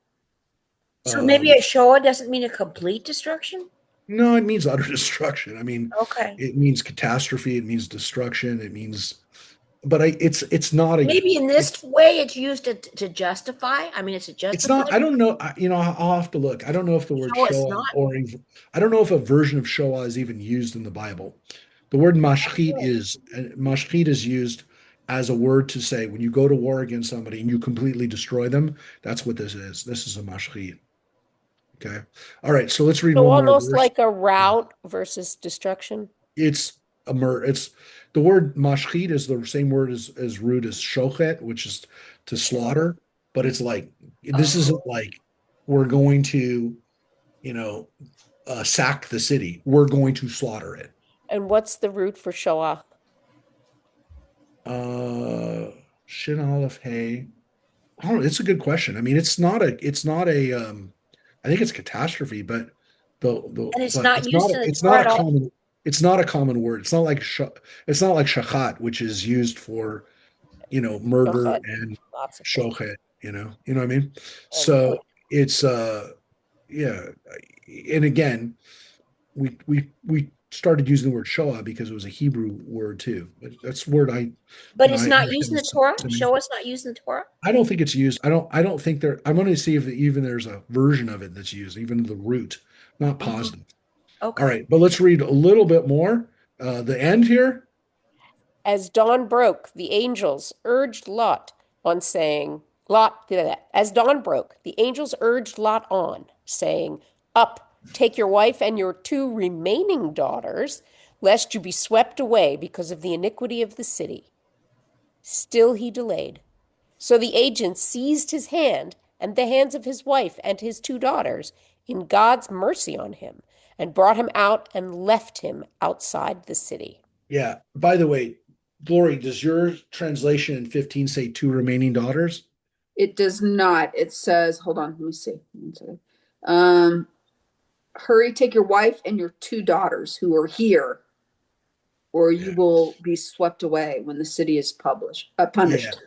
So maybe um, a shoah doesn't mean a complete destruction? no, it means utter destruction. I mean, Okay. it means catastrophe. It means destruction. It means, but it's not Maybe in this way it's used to justify. I mean, it's a it's not, justified. I don't know, I'll have to look. I don't know if the word So it's Shoah not. or even, I don't know if a version of Shoah is even used in the Bible. The word mashchit is used as a word to say when you go to war against somebody and you completely destroy them, that's what this is. This is a mashchit. Okay. All right, so let's read So one more almost verse. like a rout versus destruction. It's it's the word mashchit is the same word as root as shochet, which is to slaughter, but it's like this isn't like we're going to, you know, sack the city. We're going to slaughter it. And what's the root for Shoah? Uh, Shin Aleph Hey. I don't know. It's a good question. I mean, it's not a I think it's catastrophe, but And it's but not used in the it's not Torah a at all. common it's not a common word. It's not like shachat, which is used for, murder Shochet. and Lots of things. shochet, you know what I mean? And So it's yeah, and again, we started using the word shoah because it was a Hebrew word too. But that's a word But it's I not used understand in the is Torah. to me. Shoah's not used in the Torah. I don't think it's used. I don't think there. I'm going to see if even there's a version of it that's used, even the root. Not Mhm. positive. All Okay. right, but let's read a little bit more. The end here. as dawn broke, the angels urged Lot on, saying, Lot, as dawn broke, the angels urged Lot on, saying, Up, take your wife and your two remaining daughters, lest you be swept away because of the iniquity of the city. Still he delayed. So the agents seized his hand and the hands of his wife and his two daughters in God's mercy on him, and brought him out and left him outside the city. Yeah. By the way, Glory, does your translation in 15 say two remaining daughters? It does not. It says, hold on, let me see. Um, hurry, take your wife and your two daughters who are here, or you Yeah. will be swept away when the city is Yeah. punished.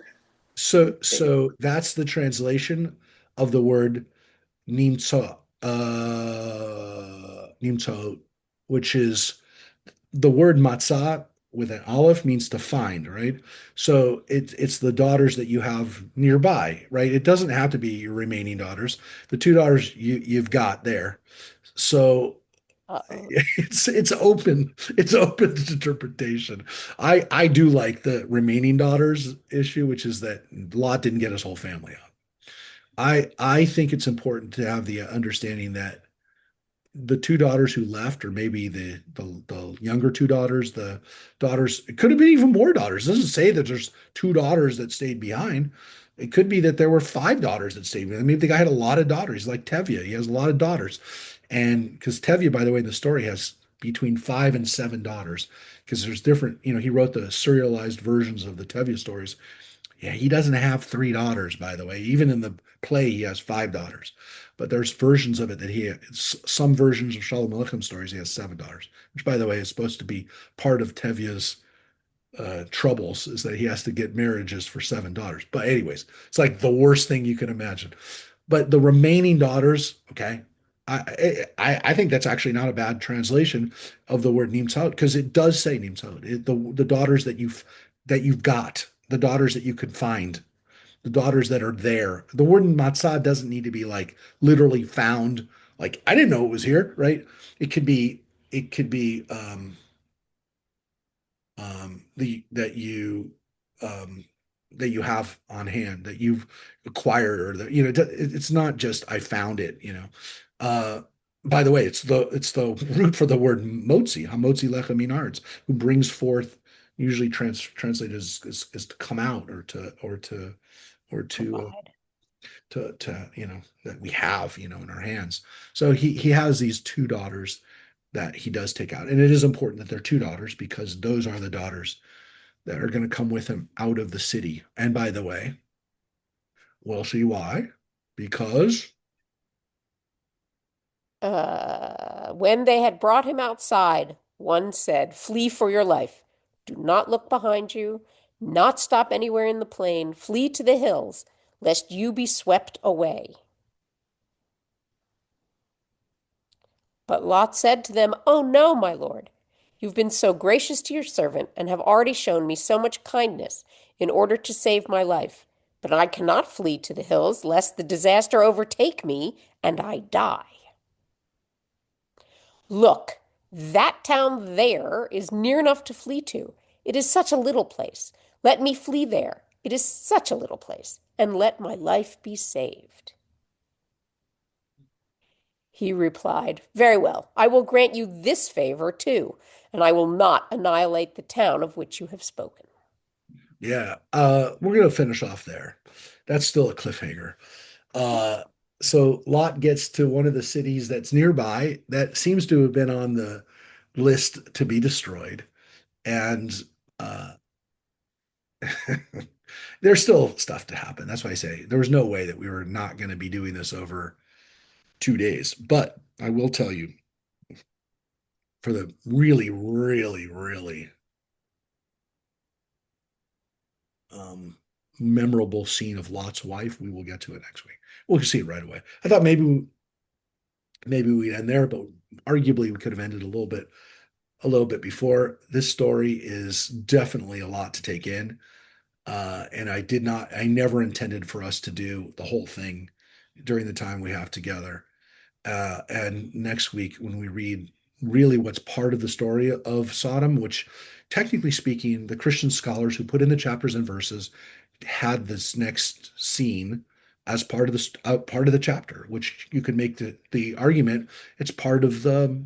So that's the translation of the word nimtza, nimtza, which is the word matzah with an aleph means to find, right? So it's the daughters that you have nearby, right? It doesn't have to be your remaining daughters. The two daughters you've got there. So Uh-oh. It's open to interpretation. I do like the remaining daughters issue, which is that Lot didn't get his whole family out. I think it's important to have the understanding that the two daughters who left, or maybe the younger two daughters, the daughters, it could have been even more daughters. It doesn't say that there's two daughters that stayed behind. It could be that there were five daughters that stayed behind. I mean, the guy had a lot of daughters. He's like Tevye. He has a lot of daughters. And because Tevye, by the way, in the story has between 5 and 7 daughters, because there's different, he wrote the serialized versions of the Tevye stories. Yeah, he doesn't have 3 daughters, by the way. Even in the play, he has 5 daughters. But there's versions of it that some versions of Shalom Aleichem stories, he has 7 daughters, which, by the way, is supposed to be part of Tevye's troubles, is that he has to get marriages for 7 daughters. But, anyways, it's like the worst thing you can imagine. But the remaining daughters, okay, I think that's actually not a bad translation of the word Nimtzot, because it does say Nimtzot. The daughters that you've got, the daughters that you could find, the daughters that are there. The word matzah doesn't need to be like literally found. Like I didn't know it was here, right? It could be it could be the um, that you have on hand, that you've acquired, or that it's not just I found it. Uh, by the way, it's the root for the word motzi, hamotzi lechem minards, who brings forth, usually translated as to come out, or to Provide. that we have in our hands. So he has these 2 daughters that he does take out, and it is important that they're 2 daughters, because those are the daughters that are going to come with him out of the city. And by the way, we'll see why, because When they had brought him outside, one said, "Flee for your life. Do not look behind you, not stop anywhere in the plain. Flee to the hills, lest you be swept away." But Lot said to them, "Oh no, my lord. You've been so gracious to your servant and have already shown me so much kindness in order to save my life. But I cannot flee to the hills, lest the disaster overtake me and I die. Look, that town there is near enough to flee to. It is such a little place. Let me flee there. It is such a little place, and let my life be saved." He replied, "Very well, I will grant you this favor too, and I will not annihilate the town of which you have spoken." yeah, we're gonna finish off there. That's still a cliffhanger. Uh, so Lot gets to one of the cities that's nearby that seems to have been on the list to be destroyed, and uh, there's still stuff to happen. That's why I say there was no way that we were not going to be doing this over 2 days. But I will tell you, for the really, really, really um, memorable scene of Lot's wife, we will get to it next week. We'll see it right away. I thought maybe we'd end there, but arguably we could have ended a little bit before. This story is definitely a lot to take in. And I never intended for us to do the whole thing during the time we have together. And next week, when we read really what's part of the story of Sodom, which technically speaking, the Christian scholars who put in the chapters and verses had this next scene as part of the chapter, which you could make the argument it's part of the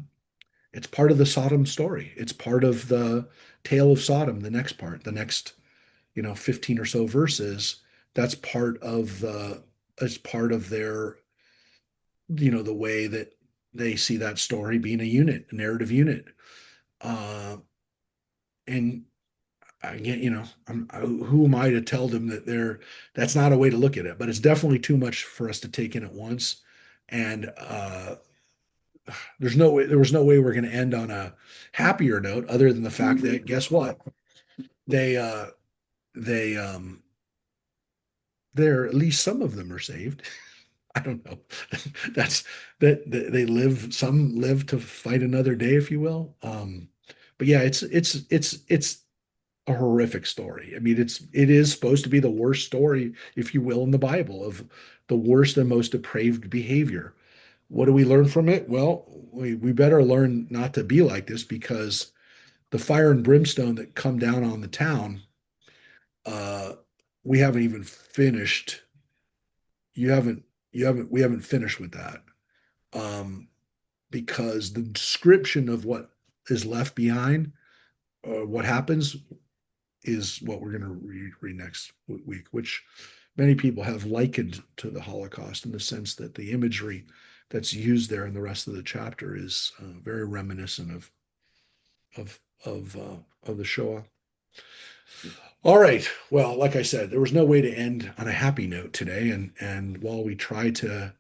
Sodom story. It's part of the tale of Sodom, the next part, the next 15 or so verses. That's part of the as part of their the way that they see that story being a narrative unit. Uh, and again, who am I to tell them that's not a way to look at it, but it's definitely too much for us to take in at once. And there was no way we're going to end on a happier note other than the fact that guess what? They, uh, they, at least some of them are saved. I don't know. That's that some live to fight another day, if you will. But yeah, it's a horrific story. I mean, it is supposed to be the worst story, if you will, in the Bible, of the worst and most depraved behavior. What do we learn from it? Well, we better learn not to be like this, because the fire and brimstone that come down on the town, uh, we haven't even finished. You haven't, we haven't finished with that. Because the description of what is left behind, what happens, is what we're going to read next week, which many people have likened to the Holocaust, in the sense that the imagery that's used there in the rest of the chapter is very reminiscent of of the Shoah. All right. Well, like I said, there was no way to end on a happy note today, and while we try to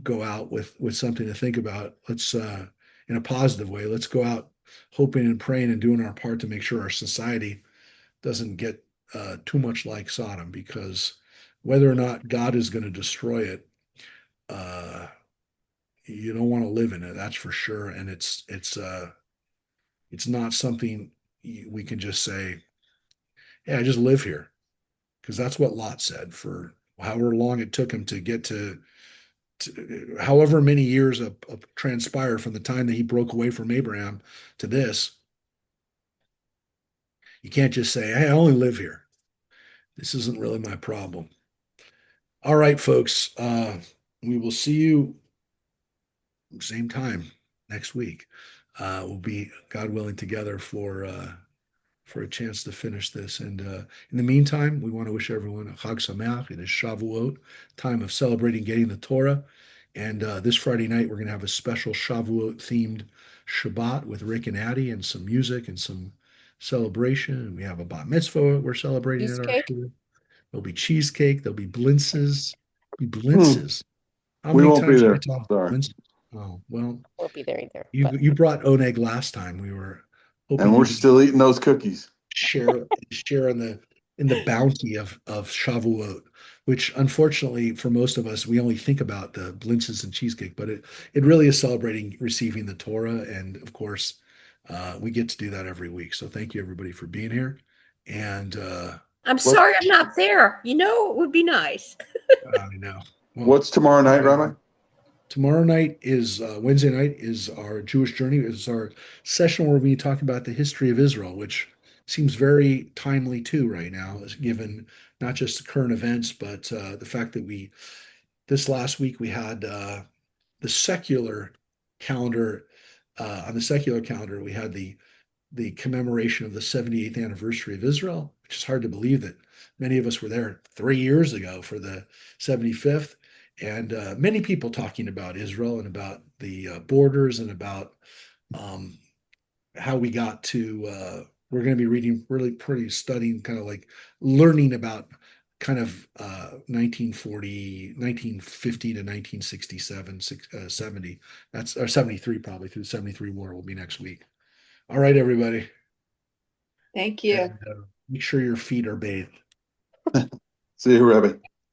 go out with something to think about, let's in a positive way, let's go out hoping and praying and doing our part to make sure our society doesn't get too much like Sodom, because whether or not God is going to destroy it, uh, you don't want to live in it. That's for sure. And it's not something we can just say, "Yeah, I just live here," because that's what Lot said for however long it took him to get to however many years transpired from the time that he broke away from Abraham to this. You can't just say, "Hey, I only live here. This isn't really my problem." All right, folks. We will see you same time next week. We'll be, God willing, together for a chance to finish this. And in the meantime, we want to wish everyone a Chag Sameach. It is Shavuot, time of celebrating getting the Torah. And this Friday night, we're going to have a special Shavuot themed Shabbat with Rick and Addie, and some music and some celebration. And we have a bat mitzvah we're celebrating at our Cheesecake? shul. There'll be cheesecake. There'll be blintzes. Be Hmm. blintzes. How We many won't be times can I there. talk Sorry. blintzes? Oh, well, Won't be there either. you brought oneg last time. We were And hoping we're you could still eating those cookies. share in the bounty of Shavuot, which unfortunately for most of us, we only think about the blintzes and cheesecake, but it really is celebrating receiving the Torah. And of course, we get to do that every week. So thank you everybody for being here. And I'm What sorry I'm not there. You know, it would be nice. I know. Well, what's tomorrow all night, right. Rabbi? Tomorrow night is Wednesday night is our Jewish journey. Is our session where we talk about the history of Israel, which seems very timely too right now, given not just the current events, but the fact that we this last week we had the secular calendar. On the secular calendar, we had the commemoration of the 78th anniversary of Israel, which is hard to believe that many of us were there 3 years ago for the 75th. And many people talking about Israel and about the borders and about um, how we got to, we're going to be reading really pretty studying, kind of like learning about kind of 1950 to 1967, 70. That's, or 73 probably, through the 73 war will be next week. All right, everybody. Thank you. And make sure your feet are bathed. See you, Rabbi.